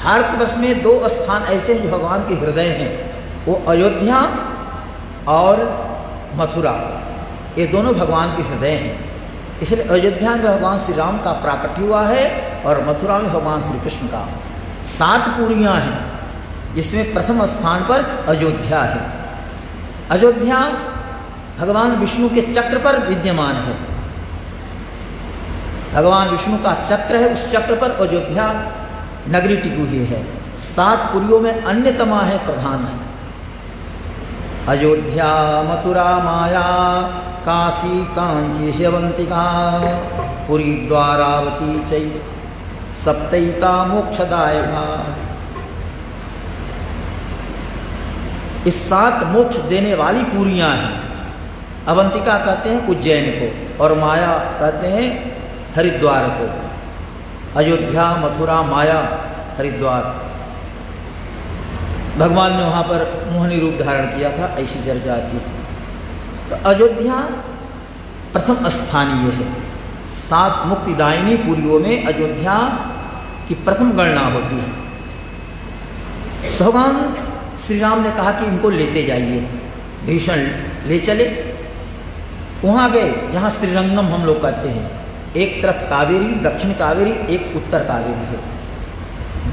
[SPEAKER 1] भारतवर्ष में दो स्थान ऐसे हैं जो भगवान के हृदय हैं, वो अयोध्या और मथुरा, ये दोनों भगवान के हृदय हैं। इसलिए अयोध्या में भगवान श्री राम का प्राकट्य हुआ है और मथुरा में भगवान श्री कृष्ण का। 7 पुरियाँ हैं, जिसमें प्रथम स्थान पर अयोध्या है। अयोध्या भगवान विष्णु के चक्र पर विद्यमान है। भगवान विष्णु का चक्र है, उस चक्र पर अयोध्या नगरी टिकी हुई है। 7 पुरियों में अन्यतमा है, प्रधान है। अयोध्या मथुरा माया काशी कांची ह्यवंतिका पुरी द्वारावती चै सप्तैता मोक्षदायका। इस 7 मोक्ष देने वाली पुरियां हैं। अवंतिका कहते हैं उज्जैन को, और माया कहते हैं हरिद्वार को। अयोध्या मथुरा माया हरिद्वार। भगवान ने वहाँ पर मोहनी रूप धारण किया था, ऐसी चर्चा की। तो अयोध्या प्रथम स्थानीय है। 7 मुक्तिदायिनी पुरियों में अयोध्या की प्रथम गणना होती है। तो भगवान श्री राम ने कहा कि इनको लेते जाइए। भीषण ले चले। वहाँ गए जहाँ श्रीरंगम हम लोग कहते हैं। एक तरफ कावेरी, दक्षिण कावेरी, एक उत्तर कावेरी है।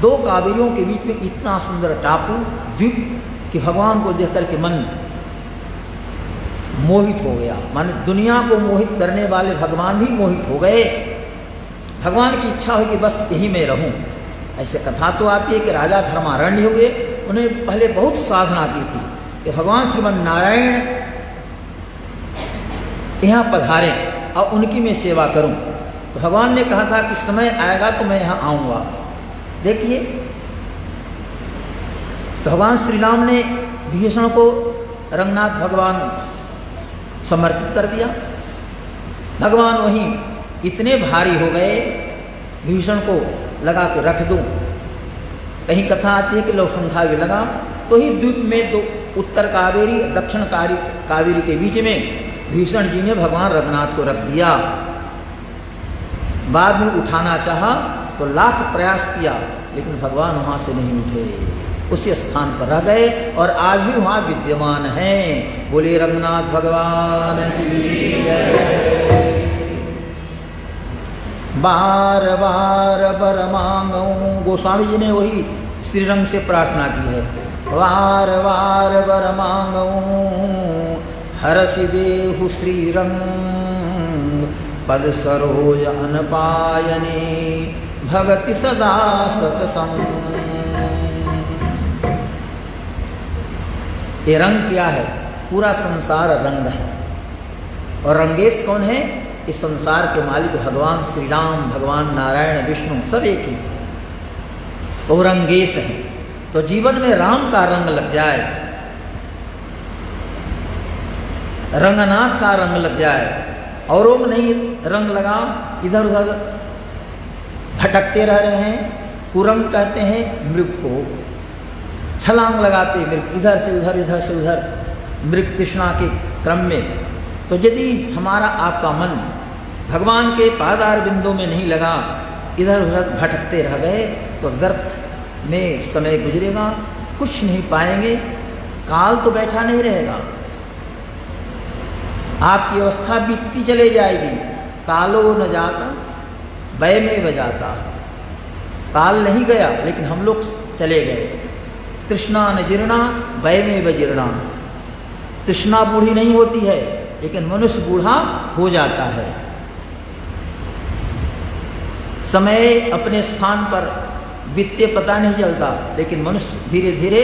[SPEAKER 1] 2 कावेरियों के बीच में इतना सुंदर टापू द्वीप कि भगवान को देख करके मन मोहित हो गया। माने दुनिया को मोहित करने वाले भगवान भी मोहित हो गए। भगवान की इच्छा हुई कि बस यही मैं रहूं। ऐसे कथा तो आती है कि राजा धर्मारण्य हुए, उन्हें पहले बहुत साधना की थी कि भगवान श्रीमन नारायण यहाँ पधारें और उनकी मैं सेवा करूं। तो भगवान ने कहा था कि समय आएगा तो मैं यहाँ आऊँगा। देखिए, तो भगवान श्री राम ने विभीषण को रंगनाथ भगवान समर्पित कर दिया। भगवान वहीं इतने भारी हो गए, विभीषण को लगा के रख दूं। कहीं कथा आती है कि लवशंखा भी लगा, तो ही द्वीप में 2 उत्तर कावेरी दक्षिण कावेरी के बीच में भीषण जी ने भगवान रघुनाथ को रख दिया। बाद में उठाना चाहा तो लाख प्रयास किया, लेकिन भगवान वहाँ से नहीं उठे, उसी स्थान पर रह गए और आज भी वहाँ विद्यमान हैं। बोले रंगनाथ भगवान की जय। बार बार बर मांगूं, गोस्वामी जी ने वही श्रीरंग से प्रार्थना की है। बार बार बर मांगूं हरसि देहु श्रीरंग, पद सरोज अनपायने भगति सदा सतसंग। ये रंग क्या है? पूरा संसार रंग है। और रंगेश कौन है? इस संसार के मालिक भगवान श्री राम, भगवान नारायण, विष्णु सब एक ही, वो रंगेश है। तो जीवन में राम का रंग लग जाए, रंगनाथ का रंग लग जाए, और वो नहीं रंग लगा, इधर उधर भटकते रह रहे हैं। कुरंग कहते हैं मृग को, छलांग लगाते मृग, इधर से उधर, इधर से उधर, मृग तृष्णा के क्रम में। तो यदि हमारा आपका मन भगवान के पादार बिंदु में नहीं लगा, इधर उधर भटकते रह गए, तो व्यर्थ में समय गुजरेगा, कुछ नहीं पाएंगे, काल तो बैठा नहीं रहेगा, आपकी अवस्था बीतती चले जाएगी। कालो न जाता वय में बजाता, काल नहीं गया लेकिन हम लोग चले गए। तृष्णा न जीर्णा वय में बजीर्णा, तृष्णा बूढ़ी नहीं होती है लेकिन मनुष्य बूढ़ा हो जाता है। समय अपने स्थान पर बीतते पता नहीं चलता, लेकिन मनुष्य धीरे धीरे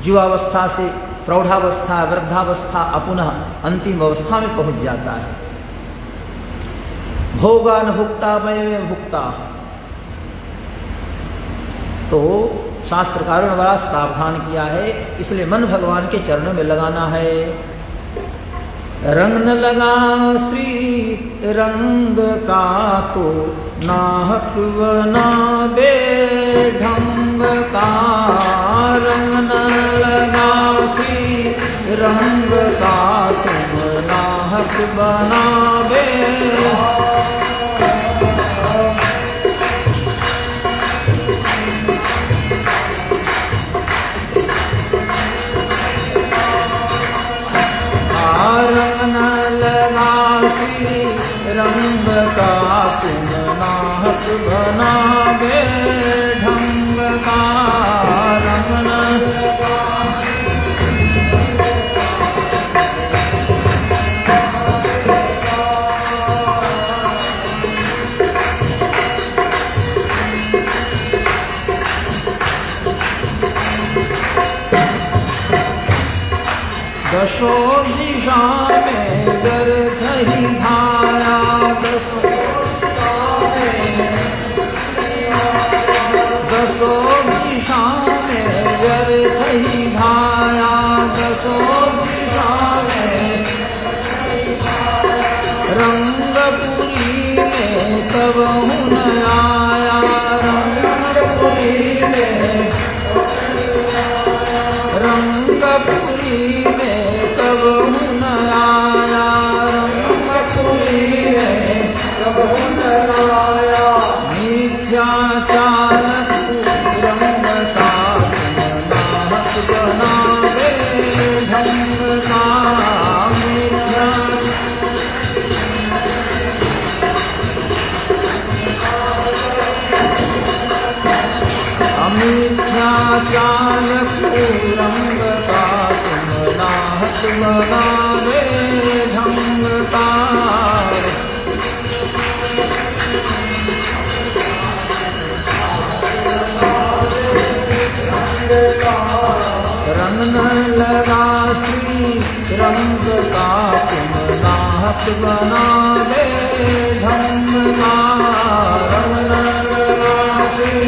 [SPEAKER 1] युवावस्था से प्रौढ़ावस्था, वृद्धावस्था, अपुनः अंतिम अवस्था में पहुंच जाता है। भोगा न भुक्ता वय में भुक्ता। तो शास्त्रकारों ने बड़ा सावधान किया है, इसलिए मन भगवान के चरणों में लगाना है। रंग न लगा श्री रंग का तो नाहक बना बे ढंग का, रंग न लगा श्री रंग का तुम नाहक बना बे। रंग न लगा श्री रंग का तुम नाहक बना बे ढंग का, रंग न लगा। दशों दिशा में व्यर्थ ही धारा, दशों दिशा में व्यर्थ ही धारा, दशों दिशा में रंगपुरी में तब हुन आया, रंगपुरी में, रंगपुरी में तब हुन आया, रंगपुरी में तब हुन आया। मिथ्याचार रंग का नाहक बना बे ढंग का, मिथ्याचार रंग का तुम नाहक बना बे ढंग का। रंग न लगा श्री रंग का तुम नाहक बना बे ढंग का, रंग न लगा श्री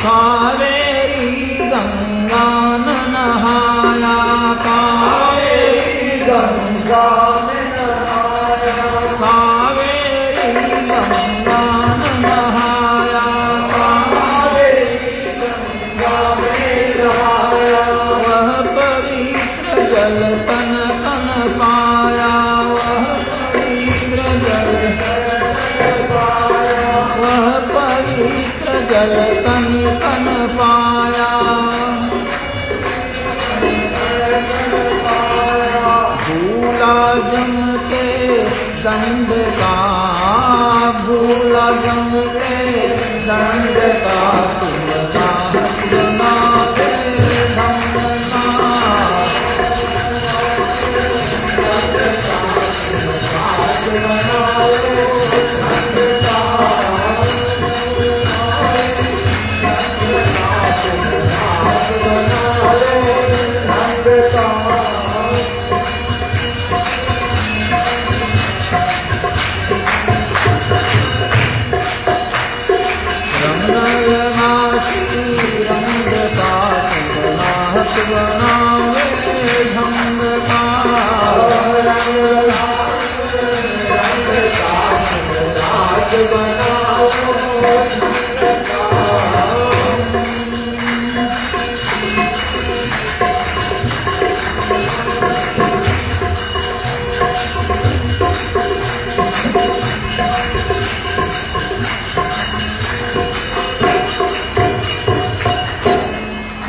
[SPEAKER 1] कावेरी गंगा न नहाया, कावेरी गंगा न नहाया, कावेरी गंगा मंगल कन कन पाया, भूला जम के दंड का, भूला जम के दंड का, तुम साहस बना दे धमना, साहस बना दे धमना, साहस बना दे धमना। रंग का नाथ बनावे ढंग का, रंग का नाथ बनावे ढंग का।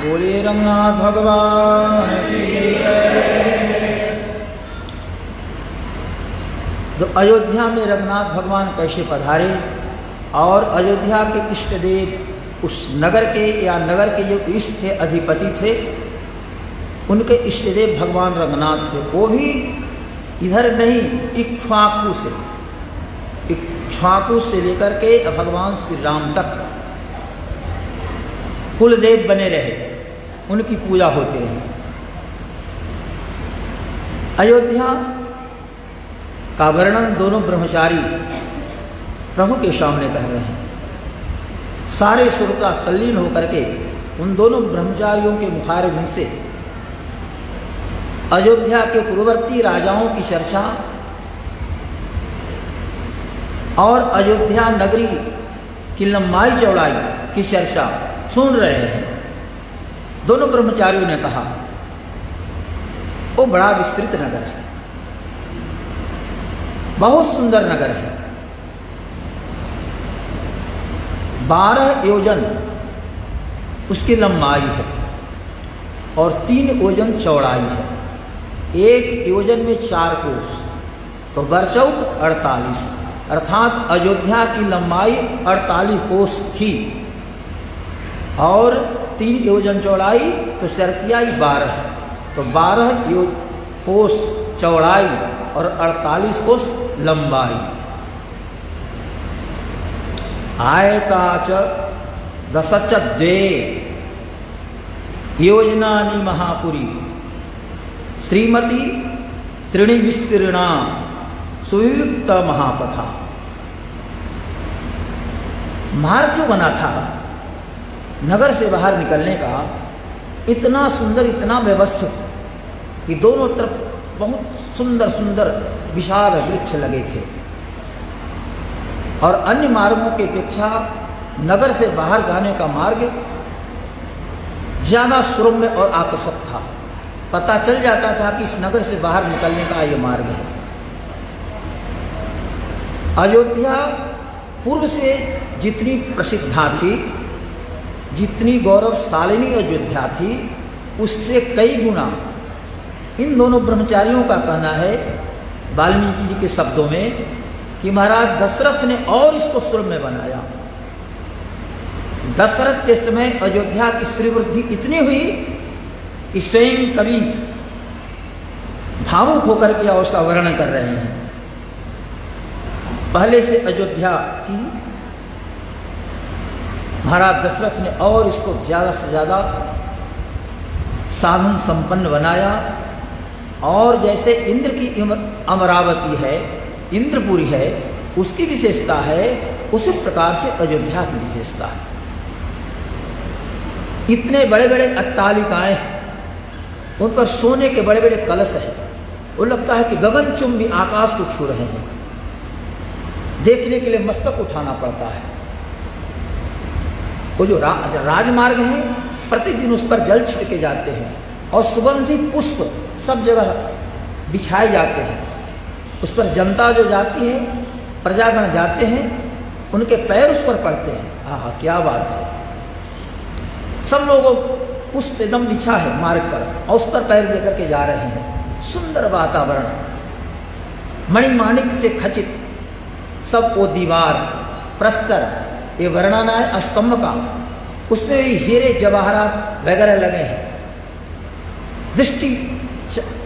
[SPEAKER 1] बोले रंगनाथ भगवान की जय। तो अयोध्या में रंगनाथ भगवान कैसे पधारे और अयोध्या के इष्ट देव उस नगर के या नगर के जो इष्ट थे, अधिपति थे, उनके इष्ट देव भगवान रंगनाथ थे। वो भी इधर नहीं, इक्ष्वाकु से लेकर के भगवान श्री राम तक कुलदेव बने रहे, उनकी पूजा होती रही। अयोध्या का वर्णन दोनों ब्रह्मचारी प्रभु के सामने कर रहे हैं। सारे श्रोता तल्लीन होकर के उन दोनों ब्रह्मचारियों के मुखारबिंद से अयोध्या के पूर्ववर्ती राजाओं की चर्चा और अयोध्या नगरी की लंबाई चौड़ाई की चर्चा सुन रहे हैं। दोनों ब्रह्मचारियों ने कहा, वो बड़ा विस्तृत नगर है, बहुत सुंदर नगर है, 12 योजन उसकी लंबाई है और 3 योजन चौड़ाई है। 1 योजन में 4 कोस, तो बरचौक 48, अर्थात अयोध्या की लंबाई 48 कोस थी और 3 योजन चौड़ाई, तो चरतियाई 12, तो 12 कोस चौड़ाई और 48 कोस लंबाई। आयताच दशच द्वे योजनानि महापुरी, श्रीमती त्रिणी विस्तीर्णा सुवियुक्त महापथा। मार्ग जो बना था नगर से बाहर निकलने का, इतना सुंदर, इतना व्यवस्थित कि दोनों तरफ बहुत सुंदर सुंदर विशाल वृक्ष लगे थे और अन्य मार्गों की अपेक्षा नगर से बाहर जाने का मार्ग ज्यादा सुरम्य और आकर्षक था। पता चल जाता था कि इस नगर से बाहर निकलने का ये मार्ग है। अयोध्या पूर्व से जितनी प्रसिद्धा थी, जितनी गौरवशालिनी अयोध्या थी, उससे कई गुना इन दोनों ब्रह्मचारियों का कहना है, वाल्मीकि जी के शब्दों में, कि महाराज दशरथ ने और इसको सुरम्य बनाया। दशरथ के समय अयोध्या की श्रीवृद्धि इतनी हुई कि स्वयं कवि भावुक होकर के उसका वर्णन कर रहे हैं। पहले से अयोध्या थी, महाराज दशरथ ने और इसको ज़्यादा से ज़्यादा साधन संपन्न बनाया। और जैसे इंद्र की अमरावती है, इंद्रपुरी है, उसकी विशेषता है, उसी प्रकार से अयोध्या की विशेषता है। इतने बड़े बड़े अट्टालिकाएं, उन पर सोने के बड़े बड़े कलश हैं, वो लगता है कि गगनचुंबी आकाश को छू रहे हैं। देखने के लिए मस्तक उठाना पड़ता है। वो जो राजमार्ग है, प्रतिदिन उस पर जल छिड़के जाते हैं और सुगंधित पुष्प सब जगह बिछाए जाते हैं। उस पर जनता जो जाती है, प्रजागण जाते हैं, उनके पैर उस पर पड़ते हैं। आहा, क्या बात है! सब लोगों पुष्प एकदम बिछा है मार्ग पर और उस पर पैर देकर के जा रहे हैं। सुंदर वातावरण, मणिमाणिक से खचित सब वो दीवार, प्रस्तर, ये वर्णन है स्तंभ का, उसमें भी हीरे जवाहरात वगैरह लगे हैं। दृष्टि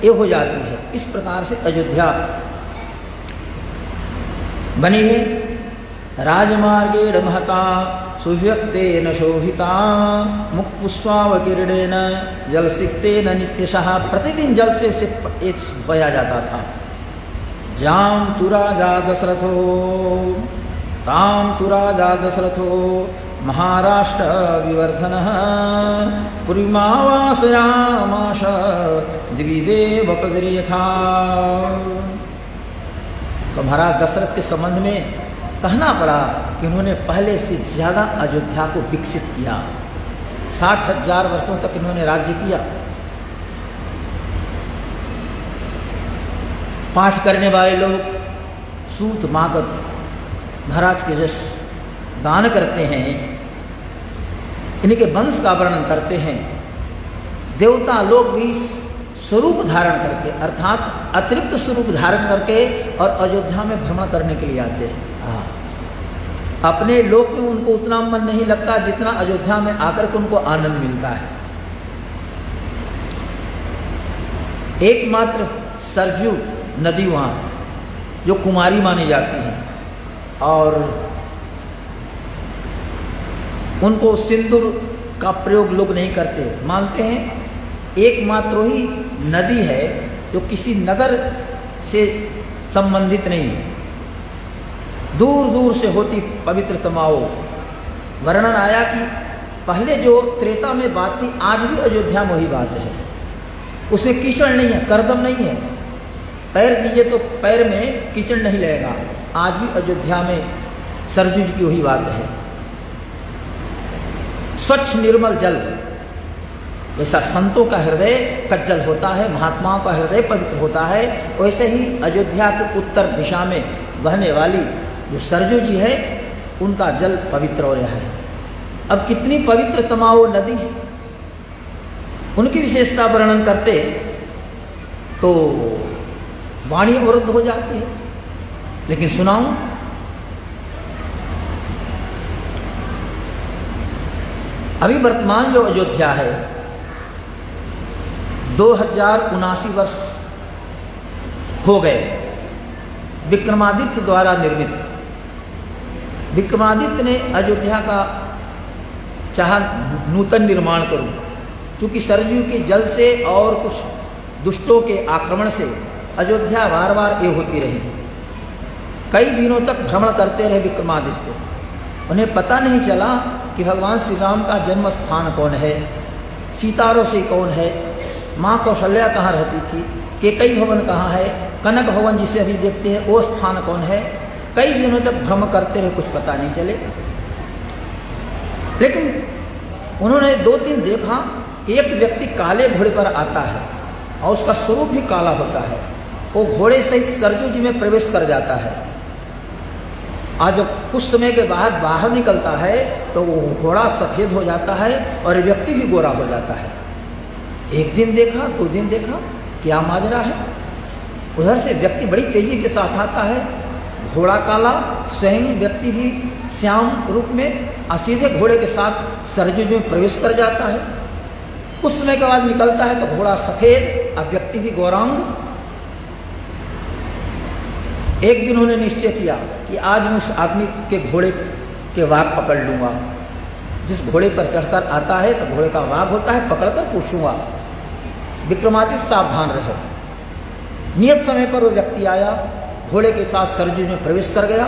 [SPEAKER 1] ये हो जाती है। इस प्रकार से अयोध्या बनी है। राजमार्गेण महता सुव्यक्तेन शोभिता मुक्पुष्पावकीर्णेन जलसिक्तेन नित्यशः। प्रतिदिन जल से उसे धोया जाता था। जाम तु राजा दशरथो ताम तु राजा दशरथो महाराष्ट्र विवर्धनः पुरीमावासयामाश द्विदेव प्रदर्यथा। तो महाराज दशरथ के संबंध में कहना पड़ा कि उन्होंने पहले से ज़्यादा अयोध्या को विकसित किया। 60,000 वर्षों तक इन्होंने राज्य किया। पाठ करने वाले लोग सूत मागध महाराज के जस गान करते हैं, इनके वंश का वर्णन करते हैं। देवता लोग भी स्वरूप धारण करके, अर्थात अतिरिक्त स्वरूप धारण करके और अयोध्या में भ्रमण करने के लिए आते हैं। अपने लोक में उनको उतना मन नहीं लगता जितना अयोध्या में आकर के उनको आनंद मिलता है। एकमात्र सरजू नदी वहाँ जो कुमारी मानी जाती है और उनको सिंदूर का प्रयोग लोग नहीं करते, मानते हैं एकमात्र ही नदी है जो किसी नगर से संबंधित नहीं, दूर दूर से होती पवित्र तमाओ। वर्णन आया कि पहले जो त्रेता में बात थी आज भी अयोध्या में वही बात है। उसमें कीचड़ नहीं है, करदम नहीं है, पैर दीजिए तो पैर में कीचड़ नहीं लगेगा। आज भी अयोध्या में सरजू की वही बात है। स्वच्छ निर्मल जल, जैसा संतों का हृदय कज्जल होता है, महात्माओं का हृदय पवित्र होता है, वैसे ही अयोध्या के उत्तर दिशा में बहने वाली जो सरजू जी है उनका जल पवित्र हो रहा है। अब कितनी पवित्र तमाओ नदी है, उनकी विशेषता वर्णन करते तो वाणी अवरुद्ध हो जाती है। लेकिन सुनाऊं, अभी वर्तमान जो अयोध्या है 2079 वर्ष हो गए विक्रमादित्य द्वारा निर्मित। विक्रमादित्य ने अयोध्या का चाहा नूतन निर्माण करूं, क्योंकि सरयू के जल से और कुछ दुष्टों के आक्रमण से अयोध्या बार बार ये होती रही। कई दिनों तक भ्रमण करते रहे विक्रमादित्य। उन्हें पता नहीं चला कि भगवान श्री राम का जन्म स्थान कौन है, सीतारों से कौन है, माँ कौशल्या कहाँ रहती थी, केकई भवन कहाँ है, कनक भवन जिसे अभी देखते हैं वो स्थान कौन है। कई दिनों तक भ्रमण करते रहे, कुछ पता नहीं चले। लेकिन उन्होंने 2 दिन देखा कि एक व्यक्ति काले घोड़े पर आता है और उसका स्वरूप भी काला होता है। वो घोड़े सहित सरयू जी में प्रवेश कर जाता है। आज जब कुछ समय के बाद बाहर निकलता है तो वो घोड़ा सफ़ेद हो जाता है और व्यक्ति भी गोरा हो जाता है। 1 दिन देखा, 2 दिन देखा, क्या माजरा है। उधर से व्यक्ति बड़ी तेजी के साथ आता है, घोड़ा काला, स्वयं व्यक्ति भी श्याम रूप में सीधे घोड़े के साथ सरयू में प्रवेश कर जाता है। कुछ समय के बाद निकलता है तो घोड़ा सफ़ेद और व्यक्ति भी गौरांग। एक दिन उन्होंने निश्चय किया कि आज मैं उस आदमी के घोड़े के वाग पकड़ लूँगा। जिस घोड़े पर चढ़कर आता है तो घोड़े का वाग होता है, पकड़कर पूछूंगा। विक्रमादित्य सावधान रहे। नियत समय पर वो व्यक्ति आया, घोड़े के साथ सरयू में प्रवेश कर गया।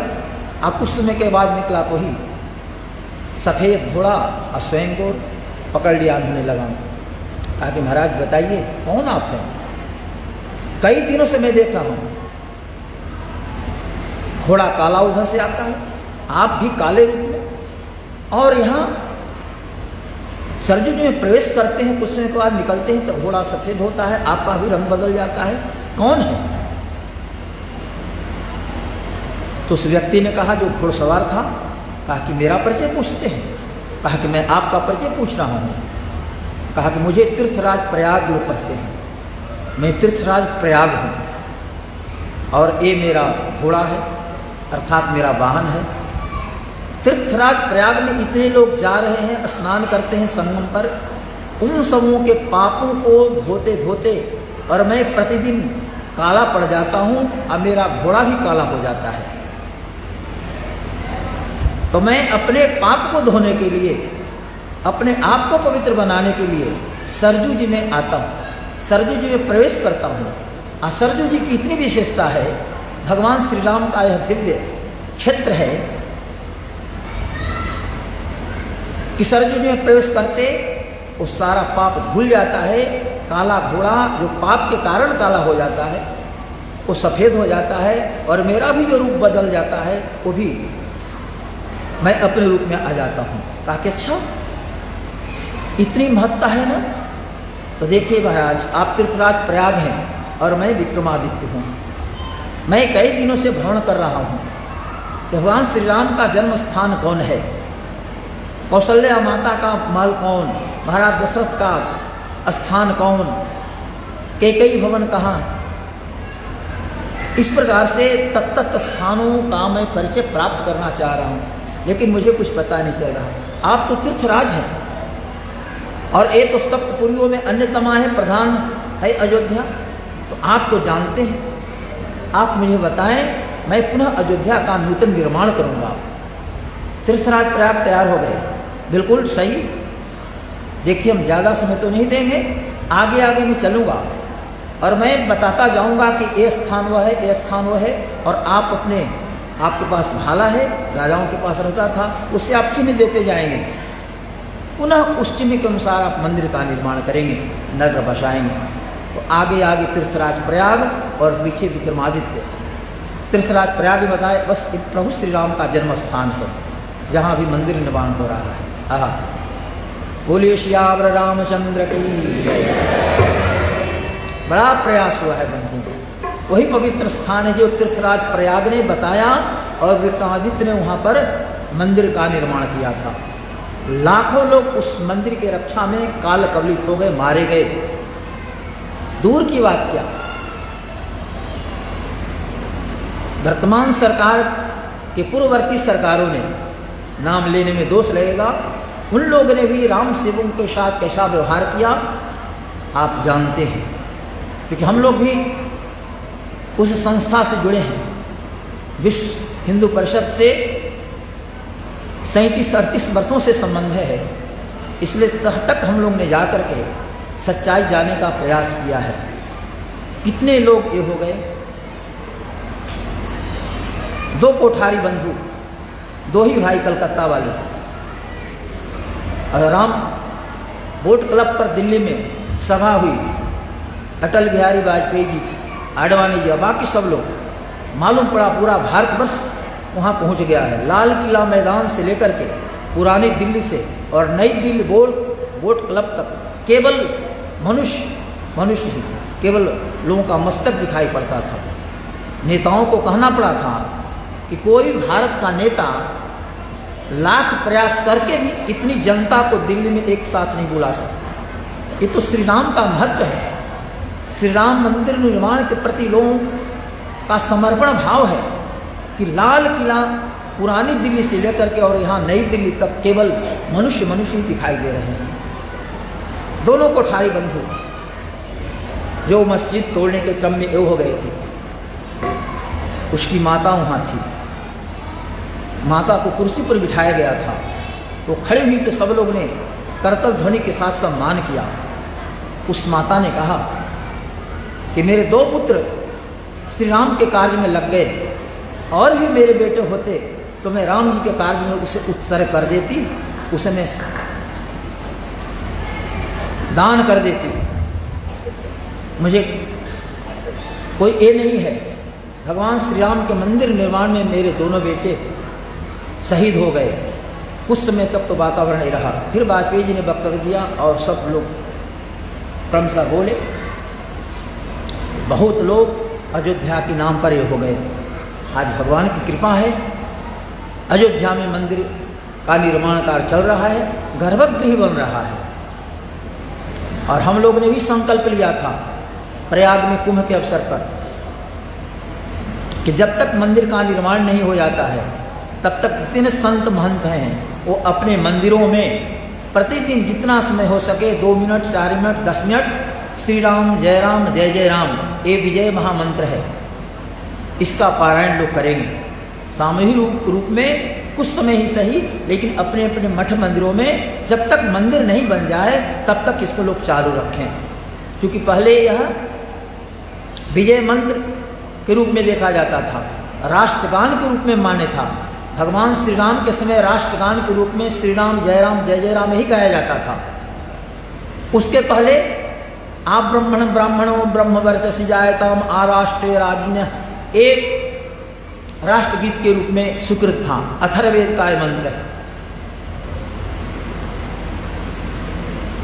[SPEAKER 1] अब कुछ समय के बाद निकला तो ही सफ़ेद घोड़ा और स्वयं को पकड़ लिया। उन्होंने लगा कहा कि महाराज बताइए कौन आप हैं, कई दिनों से मैं देख रहा हूँ। घोड़ा काला उधर से आता है, आप भी काले रूप में, और यहाँ सरयू में प्रवेश करते हैं, कुछ समय के बाद निकलते हैं तो घोड़ा सफ़ेद होता है, आपका भी रंग बदल जाता है, कौन है। तो उस व्यक्ति ने कहा जो घोड़सवार था कहा कि मेरा परिचय पूछते हैं? कहा कि मैं आपका परिचय पूछ रहा हूँ। कहा कि मुझे तीर्थराज प्रयाग लोग कहते हैं, मैं तीर्थराज प्रयाग हूँ और ये मेरा घोड़ा है, अर्थात मेरा वाहन है। तीर्थराज प्रयाग में इतने लोग जा रहे हैं, स्नान करते हैं संगम पर, उन सबों के पापों को धोते धोते और मैं प्रतिदिन काला पड़ जाता हूँ और मेरा घोड़ा भी काला हो जाता है। तो मैं अपने पाप को धोने के लिए, अपने आप को पवित्र बनाने के लिए सरजू जी में आता हूँ, सरजू जी में प्रवेश करता हूँ। और सरजू जी की इतनी विशेषता है, भगवान श्री राम का यह दिव्य क्षेत्र है कि सरजू जी में प्रवेश करते वो सारा पाप धुल जाता है। काला घोड़ा जो पाप के कारण काला हो जाता है वो सफ़ेद हो जाता है और मेरा भी जो रूप बदल जाता है वो भी मैं अपने रूप में आ जाता हूँ। ताकि अच्छा इतनी महत्ता है ना। तो देखिए महाराज, आप तीर्थराज प्रयाग हैं और मैं विक्रमादित्य हूँ। मैं कई दिनों से भ्रमण कर रहा हूँ भगवान श्री राम का जन्म स्थान कौन है, कौशल्या माता का महल कौन, महाराज दशरथ का स्थान कौन, कैकेयी भवन कहाँ। इस प्रकार से तत्त स्थानों का मैं परिचय प्राप्त करना चाह रहा हूँ, लेकिन मुझे कुछ पता नहीं चल रहा। आप तो तीर्थराज हैं और ये तो सप्तपुरियों में अन्यतमा है, प्रधान है अयोध्या, तो आप तो जानते हैं। आप मुझे बताएं, मैं पुनः अयोध्या का नूतन निर्माण करूँगा। तीर्थराज प्रयाग तैयार हो गए, बिल्कुल सही। देखिए, हम ज़्यादा समय तो नहीं देंगे, आगे आगे मैं चलूँगा और मैं बताता जाऊँगा कि ये स्थान वह है, ये स्थान वह है। और आप अपने, आपके पास भाला है, राजाओं के पास रहता था, उससे आप चिन्ह देते जाएंगे। पुनः उस चिन्ह के अनुसार आप मंदिर का निर्माण करेंगे, नगर बसाएंगे। तो आगे आगे तीर्थराज प्रयाग और पीछे विक्रमादित्य। तीर्थराज प्रयाग बताए, बस प्रभु श्री राम का जन्म स्थान है जहाँ अभी मंदिर निर्माण हो रहा है। आहा, बोलिए श्यावर रामचंद्र की। बड़ा प्रयास हुआ है बंधु, वही पवित्र स्थान है जो तीर्थराज प्रयाग ने बताया और विक्रमादित्य ने वहाँ पर मंदिर का निर्माण किया था। लाखों लोग उस मंदिर के रक्षा में काल कवलित हो गए, मारे गए। दूर की बात क्या, वर्तमान सरकार के पूर्ववर्ती सरकारों ने, नाम लेने में दोष लगेगा, उन लोगों ने भी राम सेवकों के साथ कैसा व्यवहार किया आप जानते हैं, क्योंकि हम लोग भी उस संस्था से जुड़े हैं। विश्व हिंदू परिषद से 37-38 वर्षों से संबंध है, इसलिए तह तक हम लोग ने जाकर के सच्चाई जाने का प्रयास किया है। कितने लोग ये हो गए, 2 कोठारी बंधु, 2 ही भाई कलकत्ता वाले। और राम बोट क्लब पर दिल्ली में सभा हुई, अटल बिहारी वाजपेयी जी थी, आडवाणी जी, बाकी सब लोग। मालूम पड़ा पूरा भारतवर्ष वहाँ पहुँच गया है। लाल किला मैदान से लेकर के पुरानी दिल्ली से और नई दिल्ली बोट क्लब तक केवल मनुष्य ही, केवल लोगों का मस्तक दिखाई पड़ता था। नेताओं को कहना पड़ा था कि कोई भारत का नेता लाख प्रयास करके भी इतनी जनता को दिल्ली में एक साथ नहीं बुला सकता। ये तो श्री राम का महत्व है। श्री राम मंदिर निर्माण के प्रति लोगों का समर्पण भाव है कि लाल किला पुरानी दिल्ली से लेकर के और यहाँ नई दिल्ली तक केवल मनुष्य ही दिखाई दे रहे हैं। दोनों कोठारी बंधु जो मस्जिद तोड़ने के क्रम में ये हो गए थे, उसकी माता वहाँ थी। माता को कुर्सी पर बिठाया गया था, तो खड़ी हुई तो सब लोग ने करतल ध्वनि के साथ सम्मान किया। उस माता ने कहा कि मेरे 2 पुत्र श्री राम के कार्य में लग गए, और भी मेरे बेटे होते तो मैं राम जी के कार्य में उसे उत्सर्ग कर देती, उसे मैं दान कर देती। मुझे कोई ये नहीं है। भगवान श्री राम के मंदिर निर्माण में मेरे दोनों बेटे शहीद हो गए। कुछ समय तक तो वातावरण ही रहा। फिर वाजपेयी जी ने वक्तव्य दिया और सब लोग क्रमशः बोले। बहुत लोग अयोध्या के नाम पर ये हो गए। आज भगवान की कृपा है अयोध्या में मंदिर का निर्माण कार्य चल रहा है, गर्भगृह बन रहा है। और हम लोग ने भी संकल्प लिया था प्रयाग में कुंभ के अवसर पर कि जब तक मंदिर का निर्माण नहीं हो जाता है तब तक जितने संत महंत हैं वो अपने मंदिरों में प्रतिदिन जितना समय हो सके 2 minute, 4 minute, 10 minute Shri Ram जय राम ये विजय महामंत्र है, इसका पारायण लोग करेंगे। सामूहिक रूप में कुछ समय ही सही, लेकिन अपने अपने मठ मंदिरों में जब तक मंदिर नहीं बन जाए तब तक इसको लोग चालू रखें। क्योंकि पहले यह विजय मंत्र के रूप में देखा जाता था, राष्ट्रगान के रूप में मान्य था। भगवान श्री राम के समय राष्ट्रगान के रूप में श्री राम जय राम ही गाया जाता था। उसके पहले आप ब्राह्मणो ब्रह्मवर्चसि जायताम आराष्ट्रे राजिन्य एक राष्ट्रगीत के रूप में स्वीकृत था, अथर्ववेद का मंत्र है।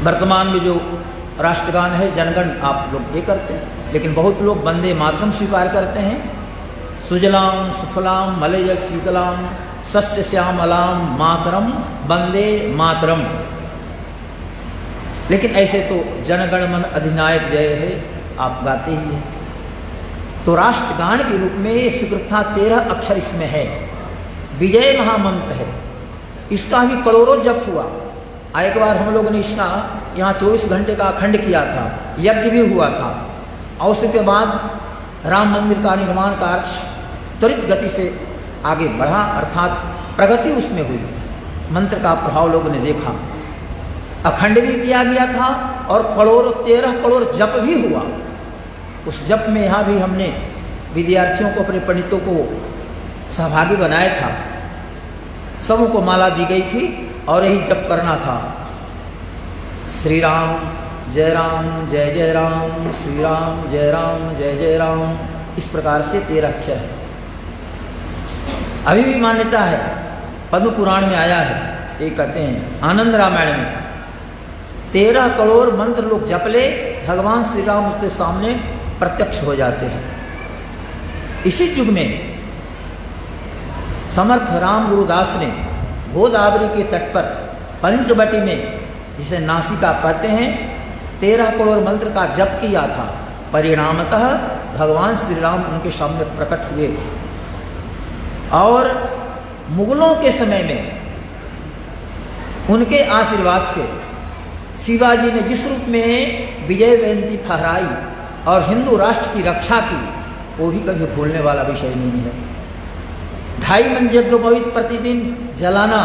[SPEAKER 1] वर्तमान में जो राष्ट्रगान है जनगण आप लोग ये करते हैं, लेकिन बहुत लोग वंदे मातरम स्वीकार करते हैं। सुजलाम सुफलाम मलयज शीतलाम सस्य श्यामलाम मातरम वंदे मातरम। लेकिन ऐसे तो जनगण मन अधिनायक जय है आप गाते ही हैं। तो राष्ट्रगान के रूप में स्वीकृत था, 13 अक्षर इसमें है, विजय महामंत्र है। इसका भी करोड़ों जप हुआ। एक बार हम लोगों ने इसका यहाँ 24 घंटे का अखंड किया था, यज्ञ भी हुआ था। और उसके बाद राम मंदिर का निर्माण कार्य त्वरित गति से आगे बढ़ा, अर्थात प्रगति उसमें हुई। मंत्र का प्रभाव लोगों ने देखा, अखंड भी किया गया था और 13 करोड़ जप भी हुआ। उस जप में यहाँ भी हमने विद्यार्थियों को, अपने पंडितों को सहभागी बनाया था। सबों को माला दी गई थी और यही जप करना था, श्री राम जय राम श्री राम जय राम। इस प्रकार से 13 अक्षर है। अभी भी मान्यता है, पद्म पुराण में आया है, ये कहते हैं आनंद रामायण में 13 करोड़ मंत्र लोग जप ले, भगवान श्री राम उसके सामने प्रत्यक्ष हो जाते हैं। इसी युग में समर्थ राम गुरुदास ने गोदावरी के तट पर पंचवटी में, जिसे नासिका कहते हैं, 13 करोड़ मंत्र का जप किया था। परिणामतः भगवान श्री राम उनके सामने प्रकट हुए। और मुगलों के समय में उनके आशीर्वाद से शिवाजी ने जिस रूप में विजय जयंती फहराई और हिंदू राष्ट्र की रक्षा की, वो भी कभी भूलने वाला विषय नहीं है। 2.5 मन यज्ञ पवित्र प्रतिदिन जलाना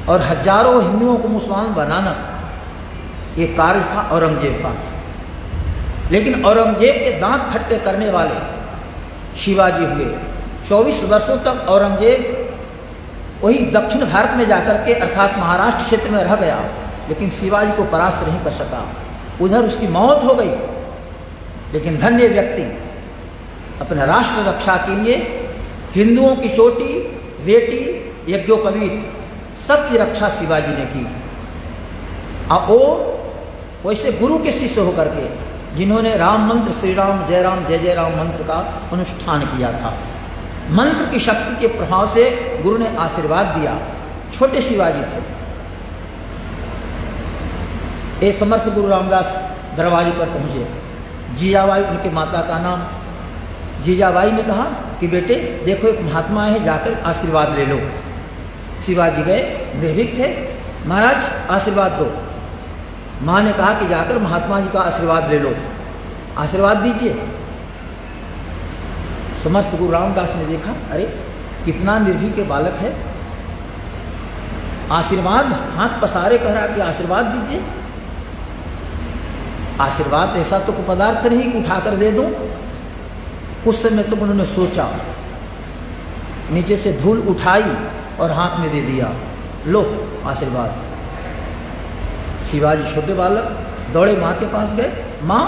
[SPEAKER 1] और हजारों हिंदुओं को मुसलमान बनाना, ये कार्य था औरंगजेब का। लेकिन औरंगजेब के दांत खट्टे करने वाले शिवाजी हुए। 24 वर्षों तक औरंगजेब वही दक्षिण भारत में जाकर के, अर्थात महाराष्ट्र क्षेत्र में रह गया, लेकिन शिवाजी को परास्त नहीं कर सका। उधर उसकी मौत हो गई। लेकिन धन्य व्यक्ति अपने राष्ट्र रक्षा के लिए हिंदुओं की चोटी, बेटी, यज्ञोपवीत सबकी रक्षा शिवाजी ने की। अब वो वैसे गुरु के शिष्य होकर के, जिन्होंने राम मंत्र श्री राम जय राम मंत्र का अनुष्ठान किया था। मंत्र की शक्ति के प्रभाव से गुरु ने आशीर्वाद दिया। छोटे शिवाजी थे। ये समर्थ गुरु रामदास दरवाजे पर पहुंचे। जीजाबाई उनके माता का नाम। जीजाबाई ने कहा कि बेटे देखो एक महात्मा है, जाकर आशीर्वाद ले लो। शिवाजी गए, निर्भीक थे। महाराज आशीर्वाद दो। माँ ने कहा कि जाकर महात्मा जी का आशीर्वाद ले लो, आशीर्वाद दीजिए। समर्थ गुरु रामदास ने देखा, अरे कितना निर्भीक के बालक है, आशीर्वाद हाथ पसारे कह रहा कि आशीर्वाद दीजिए। आशीर्वाद ऐसा तो कोई पदार्थ नहीं कि उठाकर दे दूं। उस समय तो उन्होंने सोचा, नीचे से धूल उठाई और हाथ में दे दिया, लो आशीर्वाद। शिवाजी छोटे बालक दौड़े माँ के पास गए। माँ,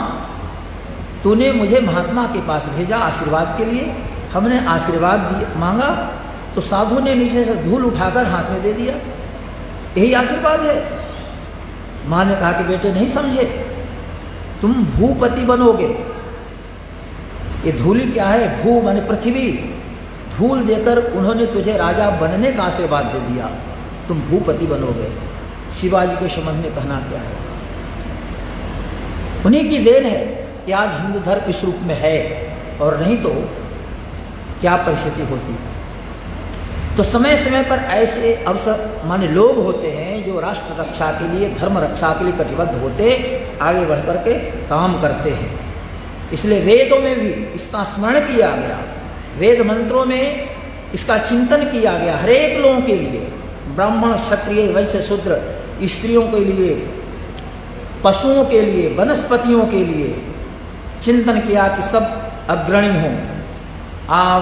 [SPEAKER 1] तूने मुझे महात्मा के पास भेजा आशीर्वाद के लिए, हमने आशीर्वाद मांगा तो साधु ने नीचे से धूल उठाकर हाथ में दे दिया, यही आशीर्वाद है। माँ ने कहा कि बेटे नहीं समझे, तुम भूपति बनोगे। ये धूली क्या है? भू माने पृथ्वी, धूल देकर उन्होंने तुझे राजा बनने का आशीर्वाद दे दिया, तुम भूपति बनोगे। शिवाजी के संबंध में कहना क्या है? उन्हीं की देन है कि आज हिंदू धर्म इस रूप में है, और नहीं तो क्या परिस्थिति होती। तो समय समय पर ऐसे अवसर माने लोग होते हैं जो राष्ट्र रक्षा के लिए, धर्म रक्षा के लिए कटिबद्ध होते, आगे बढ़ कर के काम करते हैं। इसलिए वेदों में भी इसका स्मरण किया गया, वेद मंत्रों में इसका चिंतन किया गया। हर एक लोगों के लिए, ब्राह्मण, क्षत्रिय, वैश्य, शूद्र, स्त्रियों के लिए, पशुओं के लिए, वनस्पतियों के लिए चिंतन किया कि सब अग्रणी हों।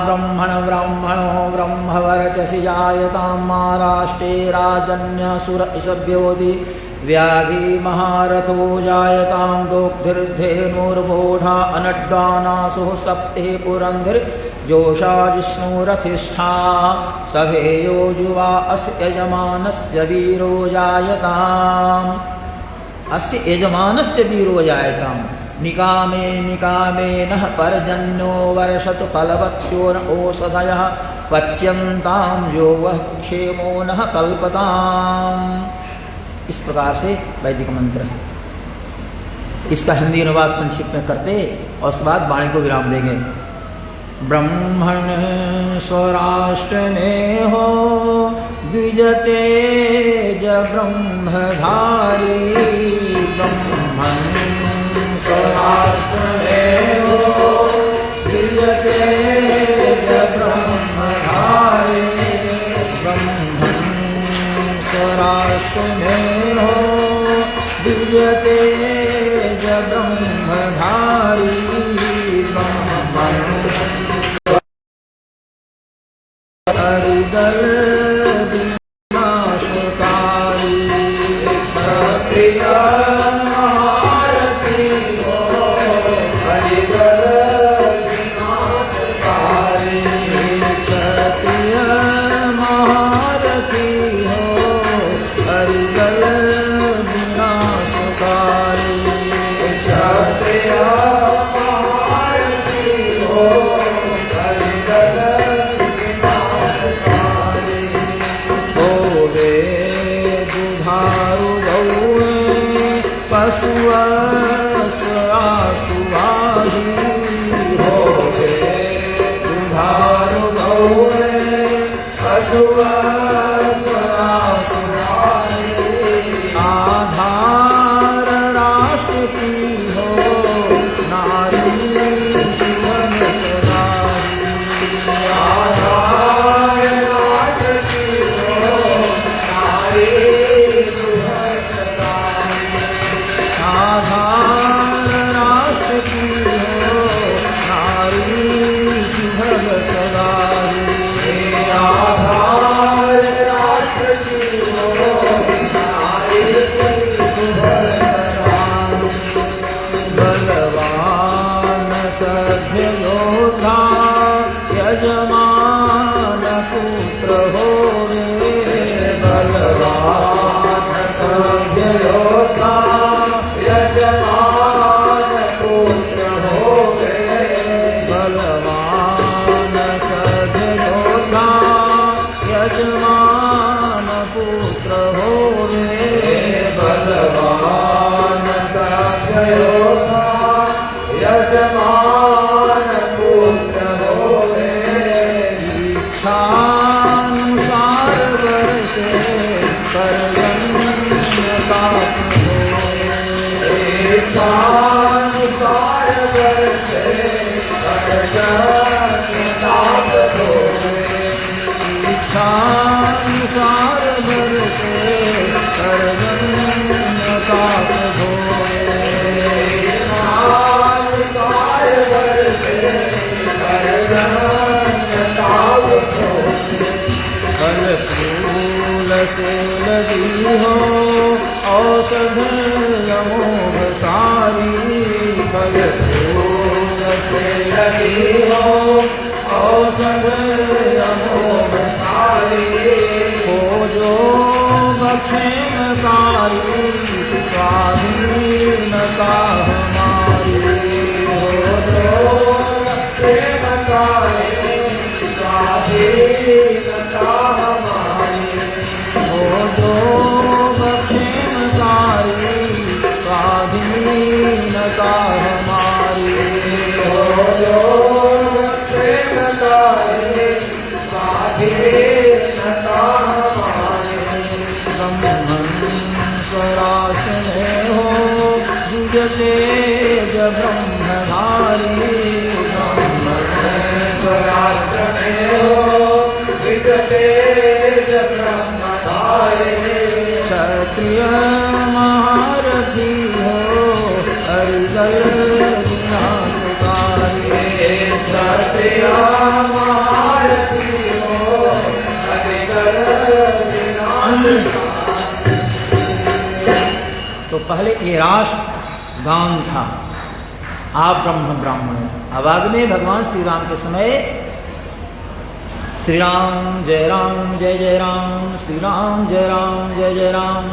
[SPEAKER 1] ब्रह्मण ब्राह्मणो ब्रह्मवर्चसि जायतां महाराष्ट्रे राजन्यसुर सभ्योति व्याधि महारथो जायतां दोग्धिर्धेनुर्बोधा अनड्वानासुः सप्ते पुरंधिर जोषा जिष्णुरथिष्ठा सभेयो युवा अस्य यजमानस्य वीरो जायताम्। अस्य यजमानस्य वीरो जायताम्। निकामे निकामे नः पर्जन्यो वर्षतु फलवत्यो न ओषधयः पच्यन्तां यो वः क्षेमो नः कल्पताम्। इस प्रकार से वैदिक मंत्र है। इसका हिंदी अनुवाद संक्षिप्त में करते और उसके बाद वाणी को विराम देंगे। ब्रह्मण स्वराष्ट्र में हो द्विजतेज ब्रह्मधारी। ब्रह्मण स्वराष्ट्र में हो द्विजतेज ब्रह्मधारी। ब्रह्मण स्वराष्ट्र में हो द्विजतेज ब्रह्मधारी। ब्रह्मण हरिदल विनाशकारी। क्षत्रिय महारथी हो हरिदल विनाशकारी। क्षत्रिय महारथी हो हरिदल विनाशकारी। क्षत्रिय महारथी हो हरिदल पशुआसुवाही हो गे दुधारु गौरे पशुआसुवाही। आधार राष्ट्र की हो नारी जीवन सदारी। आधार राष्ट्र की हो नारी आधार राष्ट्र की हो नारी सुभग सदारी। आधार राष्ट्र की हो नारी सुभग सदारी। बलवान सभ्य योद्धा यजमान पुत्र होवे। बलवान सभ्य योद्धा यजमान पुत्र होवे। बलवान सभ्य योद्धा यजमान पुत्र होवे। बलवान सभ्य योद्धा यजमान पुत्र होवे। इच्छानुसार वर्षे पर्जन्यता इच्छानुसार वर्षे पर्जन्यता होवे। इच्छानुसार वर्षे पर्जन्यता होवे। इच्छानुसार वर्षे पर्जन्यता होवे। फल फूल से लगी हो औषध अमोघ सारी। फल फूल से लगी हो औषध अमोघ सारी। खोजो बक्षेमकारी स्वाधीनता हमारी। खोजो बक्षेमकारी स्वाधीनता
[SPEAKER 2] दीनता हमारी।
[SPEAKER 1] हो जो बक्षेमकारी स्वाधीनता हमारी।
[SPEAKER 2] हो जो बक्षेमकारी स्वाधीनता हमारी।
[SPEAKER 1] ब्रह्मन् स्वराज में हो जुझते जब ब्रह्मधारी।
[SPEAKER 2] स्वराज में हो विदते जब ब्रह्मधारी।
[SPEAKER 1] क्षत्रिय महारथी हो हरिदल विनाशकारी।
[SPEAKER 2] क्षत्रिय महारथी हो हरिदल विनाशकारी।
[SPEAKER 1] तो पहले ये राष्ट्र गान था, आप ब्रह्म ब्राह्मण। अब बाद में भगवान श्री राम के समय श्री राम जय राम जय जय राम, श्री राम जय राम जय जय राम,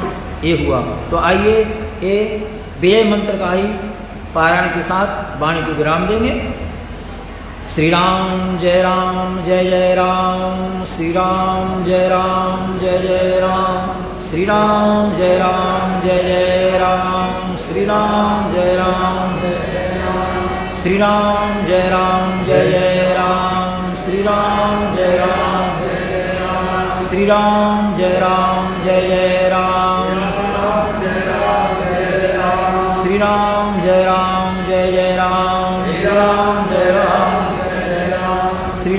[SPEAKER 1] ये हुआ। तो आइए ये विजय मंत्र का ही पारायण के साथ वाणी को विराम देंगे। श्री राम जय जय राम, श्री राम जय जय राम, श्री राम जय जय राम, श्री राम जय श्री राम जय जय राम, श्री राम जय श्री राम जय जय राम, श्री राम जय जय राम, श्री राम जय श्री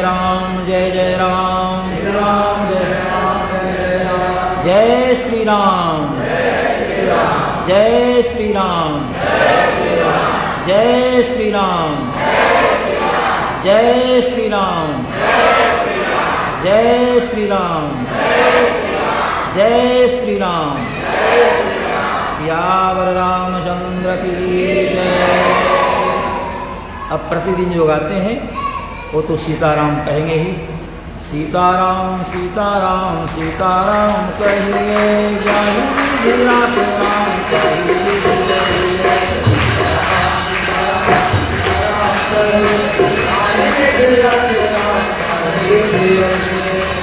[SPEAKER 1] राम जय जय राम, श्री राम जय श्री राम, जय श्री राम, जय श्री राम, जय श्री राम, जय श्री राम, जय श्री राम, सियावर रामचंद्र की जय। अब प्रतिदिन जो गाते हैं वो तो सीताराम कहेंगे ही। सीताराम सीताराम सीताराम कहिए, जय राम राम कहिए।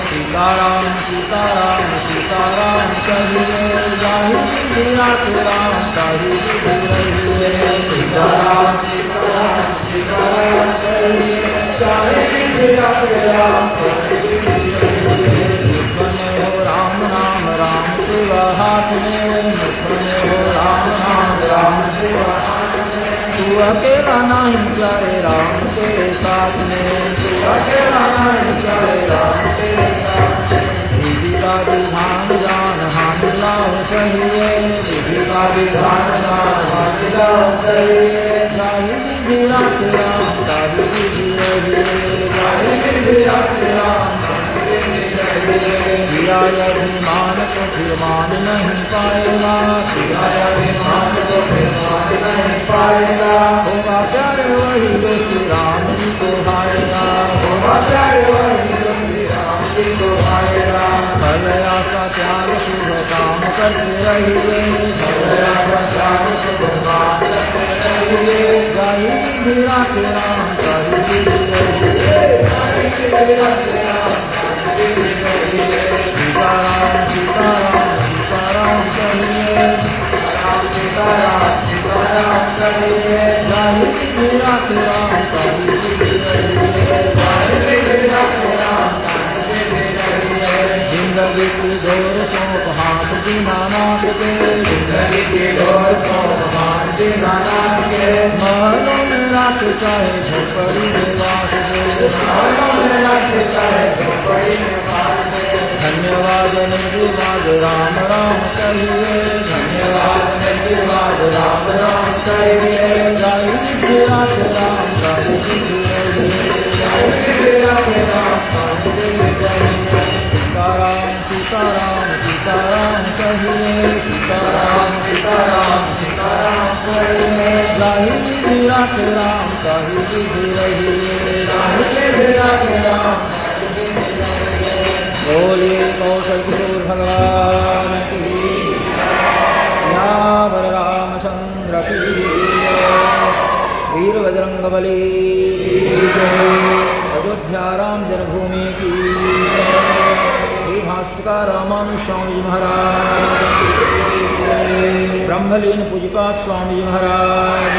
[SPEAKER 1] सीताराम सीताराम सीताराम कहिए, जय राम कहिए।
[SPEAKER 2] सीताराम सीताराम सीताराम कहिए, जय राम
[SPEAKER 1] हो राम नाम राम सेवा हाथ में, मुख में हो राम नाम राम सेवा हाथ में। तू अकेला नहीं चले राम तेरे साथ में, तू अकेला नहीं चले राम तेरे साथ में। विधि का विधान जान हाथ लाओ कहिए, विधि का विधान जान हाथ लाओ कहिए। चाहे विधि रात राम चाहे विधि रहिए, चाहे विधि रात राम अभिमान को फिर मान नहीं पाएगा,
[SPEAKER 2] अभिमान को फिर मान नहीं पाएगा।
[SPEAKER 1] होगा प्यारे वही जो श्री राम जी को भाएगा,
[SPEAKER 2] होगा प्यारे वही जो श्री राम जी को भाएगा।
[SPEAKER 1] भले आशा त्याग शुभ काम करते रहिए,
[SPEAKER 2] भले आशा त्याग शुभ काम करते रहिए।
[SPEAKER 1] गाही धीरा के राम गाही सीताराम सीताराम सीताराम कहिए,
[SPEAKER 2] सीताराम सीताराम कहिए,
[SPEAKER 1] गाही धीरा के राम जिंदगी की घोर सौंप हाथ दीनानाथ के,
[SPEAKER 2] जिंदगी की घोर सौंप हाथ दीनानाथ के।
[SPEAKER 1] महलों में रात चाहे झोपड़ी में वास दे,
[SPEAKER 2] महलों में रात चाहे झोपड़ी में वास दे।
[SPEAKER 1] धन्यवाद निर्विवाद राम राम कहिए,
[SPEAKER 2] धन्यवाद निर्विवाद राम राम कहिए।
[SPEAKER 1] गाई रात राम गाई सीताराम सीताराम सीताराम कहिए, सीताराम
[SPEAKER 2] सीताराम सीताराम कहिए।
[SPEAKER 1] गाई रात राम गाई रहिए, बोलिए कौशल किशोर भगवान की, सियावर रामचंद्र की, वीर बजरंग बली की जय। अयोध्या राम जन्मभूमि रामानु स्वामी जी महाराज, ब्रह्मलीन पूजपा स्वामी जी महाराज,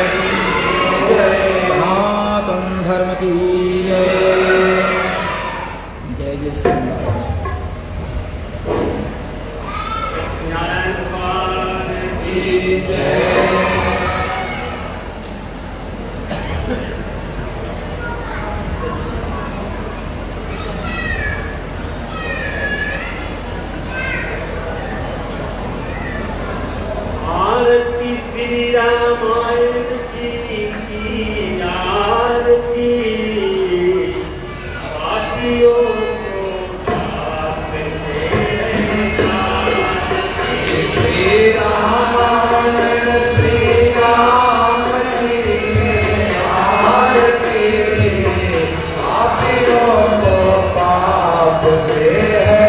[SPEAKER 1] सनातन धर्म की जय। जय जय श्री
[SPEAKER 2] नारायण भगवान की जय। आरती श्री रामायण जी की आरती, पापियों को पाप से श्री रामायण श्री राम की आरती, पापियों को पाप से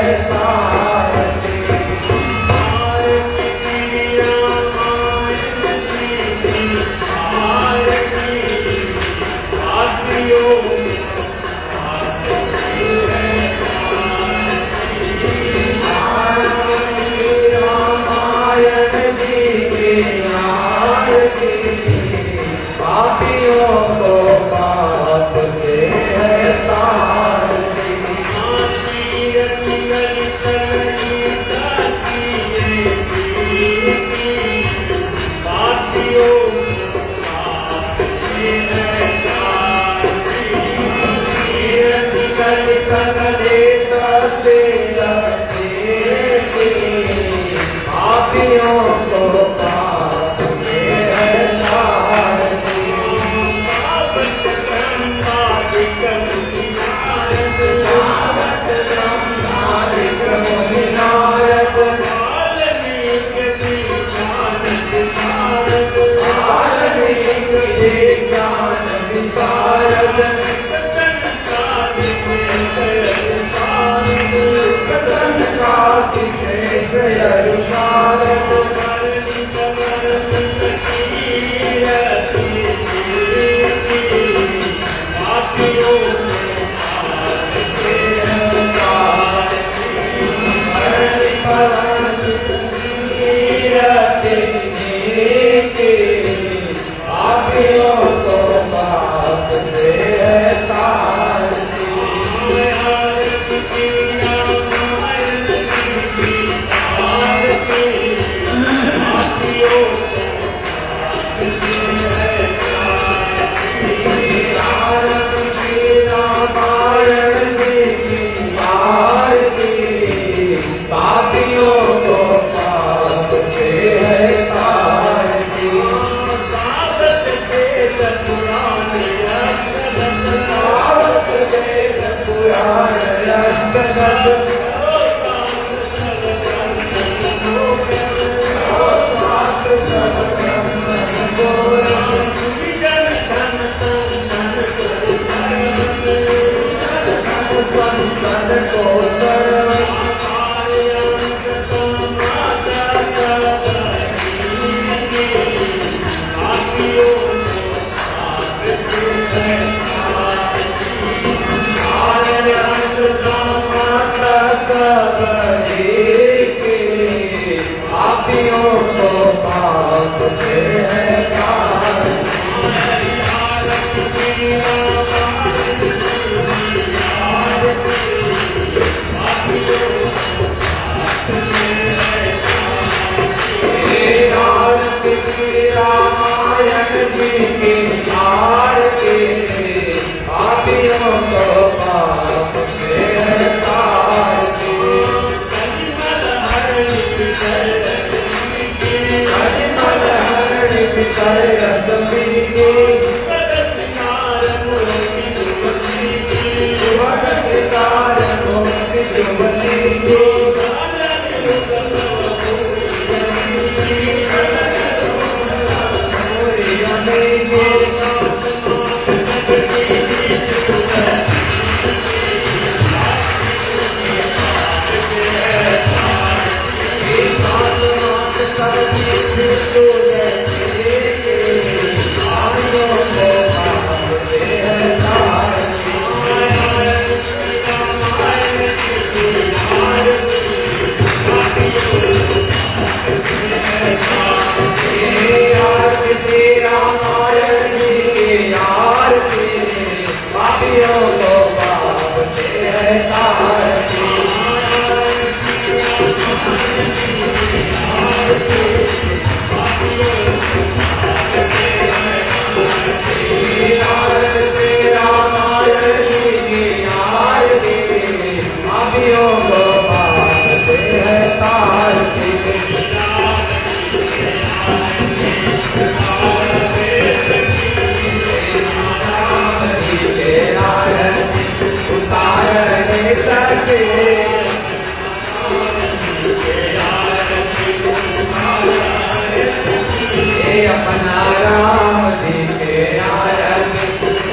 [SPEAKER 2] अपना राम जी के आरती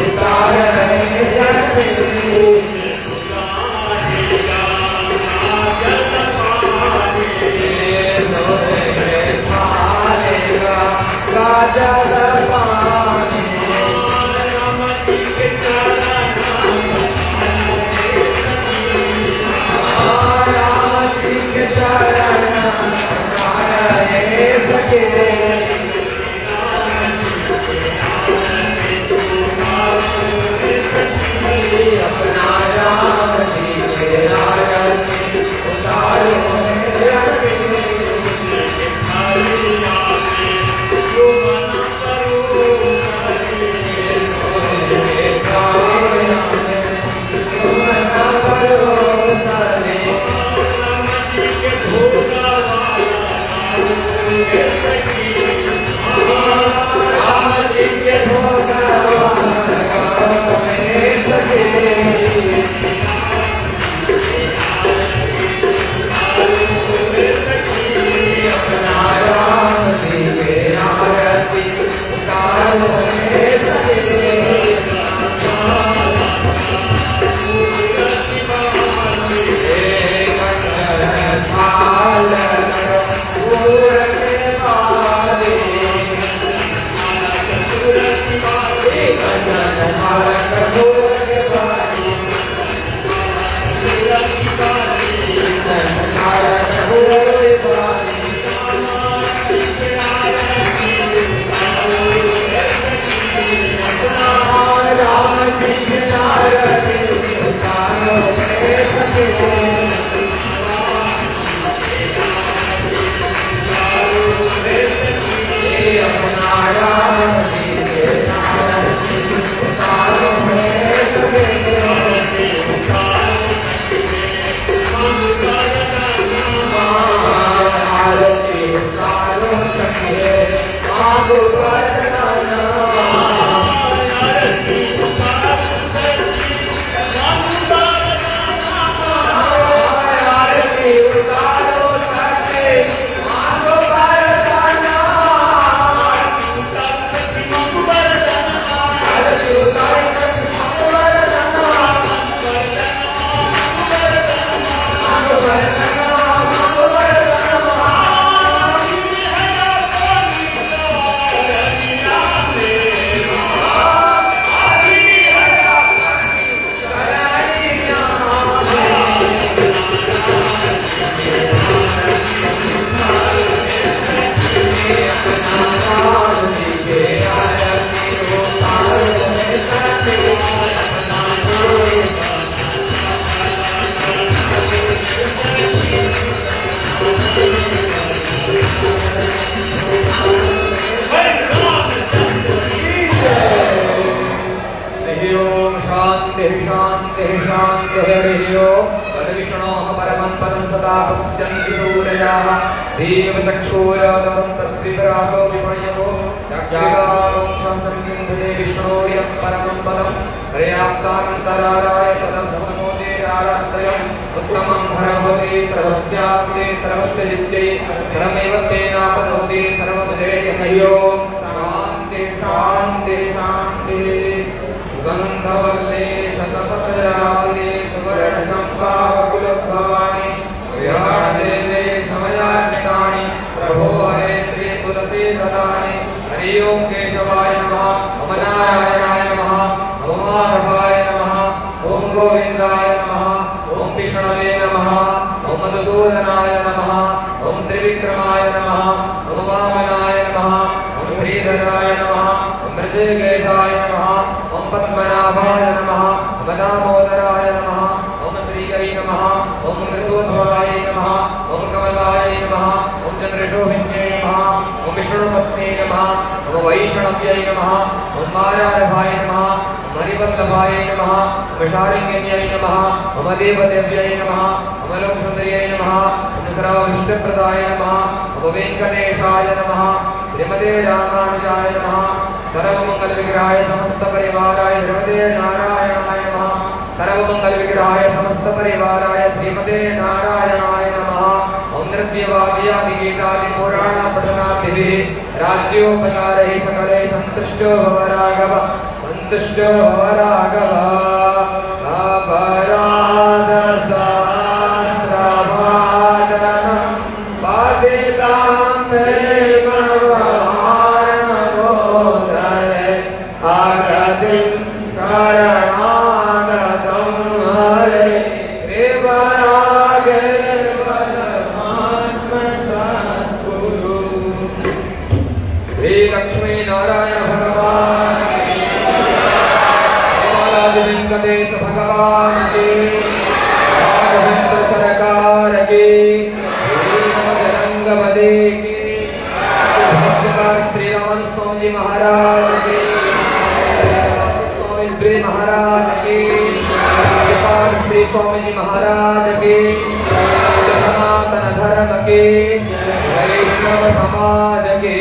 [SPEAKER 2] उतार रहे राजा दरबारी राम जी के चरण सके अपना राम जी के आरती उतारो
[SPEAKER 3] Om Kamalah
[SPEAKER 2] विष्णुपत्ने नमः ओम वैष्णव्यै नमः ओम मारारभाय नमः ओम हरिवल्लभाय नमः ओम शारिङ्गिन्यै नमः ओम देवदेव्यै नमः ओम लोकसुन्दर्यै नमः ओम सर्वविष्णुप्रदाय नमः ओम वेङ्कटेशाय नमः श्रीमते रामानुजाय नमः सर्वमङ्गलविग्रहाय समस्तपरिवाराय श्रीमते नारायणाय नमः सर्वमङ्गलविग्रहाय समस्तपरिवाराय श्रीमते नारायणाय नमः ओम नृत्यवाद्यादिगीतादिपुराणपठनाभिः राज्योपचारैः सकलैः सन्तुष्टो भव राघव सन्तुष्टो भव राघव अपराधसहस्रभाजनं पतितां मे गणवारणगोदरे आगतिं शरणागतं हरे कृपयागे श्री लक्ष्मी नारायण भगवान की बालाजी वेंकटेश भगवान की राघवेंद्र सरकार की रंगवदे की भाष्यकार श्री रमन स्वामी महाराज की स्वामी ब्रे महाराज की भाष्यकार श्री स्वामी जी महाराज की सनातन धर्म के वैष्णव समाज के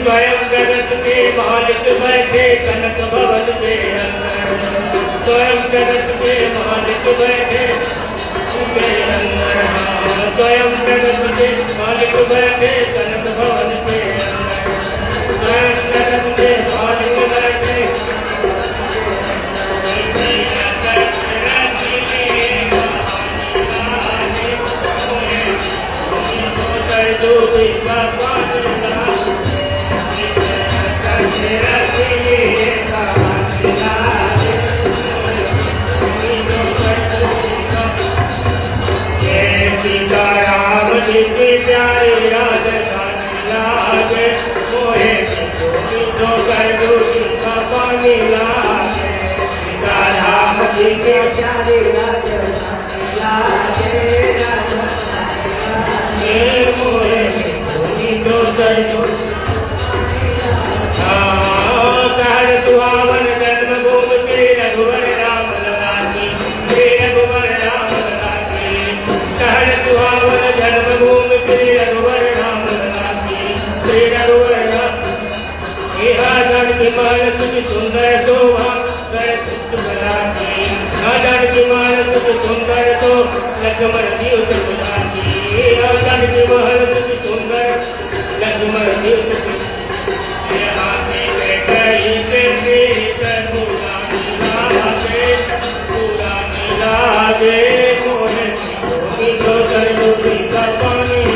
[SPEAKER 3] स्वयं जगत के मालिक बैठे कनक भवन के अंदर, स्वयं जगत के मालिक बैठे के अंदर, स्वयं जगत के मालिक बैठे कनक भवन के अंदर, स्वयं जगत के मालिक बैठे सीताराम जी की प्यारी राजधानी लागे, मोहे तो कर दूध का पानी लागे। सीताराम जी की प्यारी राजधानी लागे, मोहे तो कर दूध जानकी माल तुझ सुंदर शोभा कर चित्त बना की ना जानकी माल तुझ सुंदर तो लक्ष्मण जीव तुझाती ना जानकी माल तुझ सुंदर लक्ष्मण जीव तुझाती हाथी पे कहीं पे पूरा लागे मोहे तो दर्द का पानी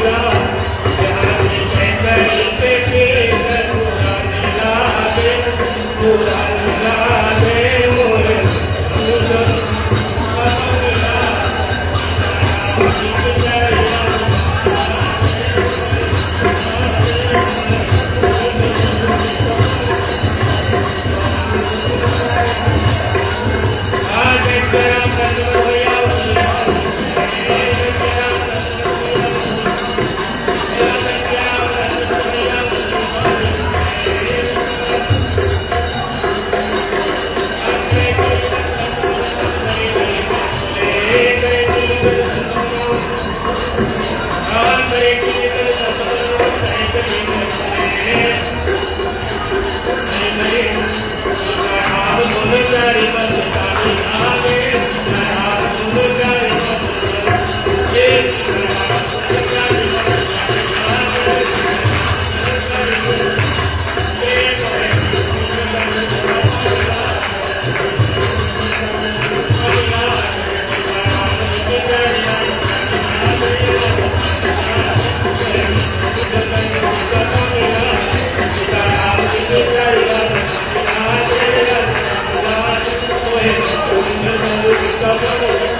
[SPEAKER 2] Thank you.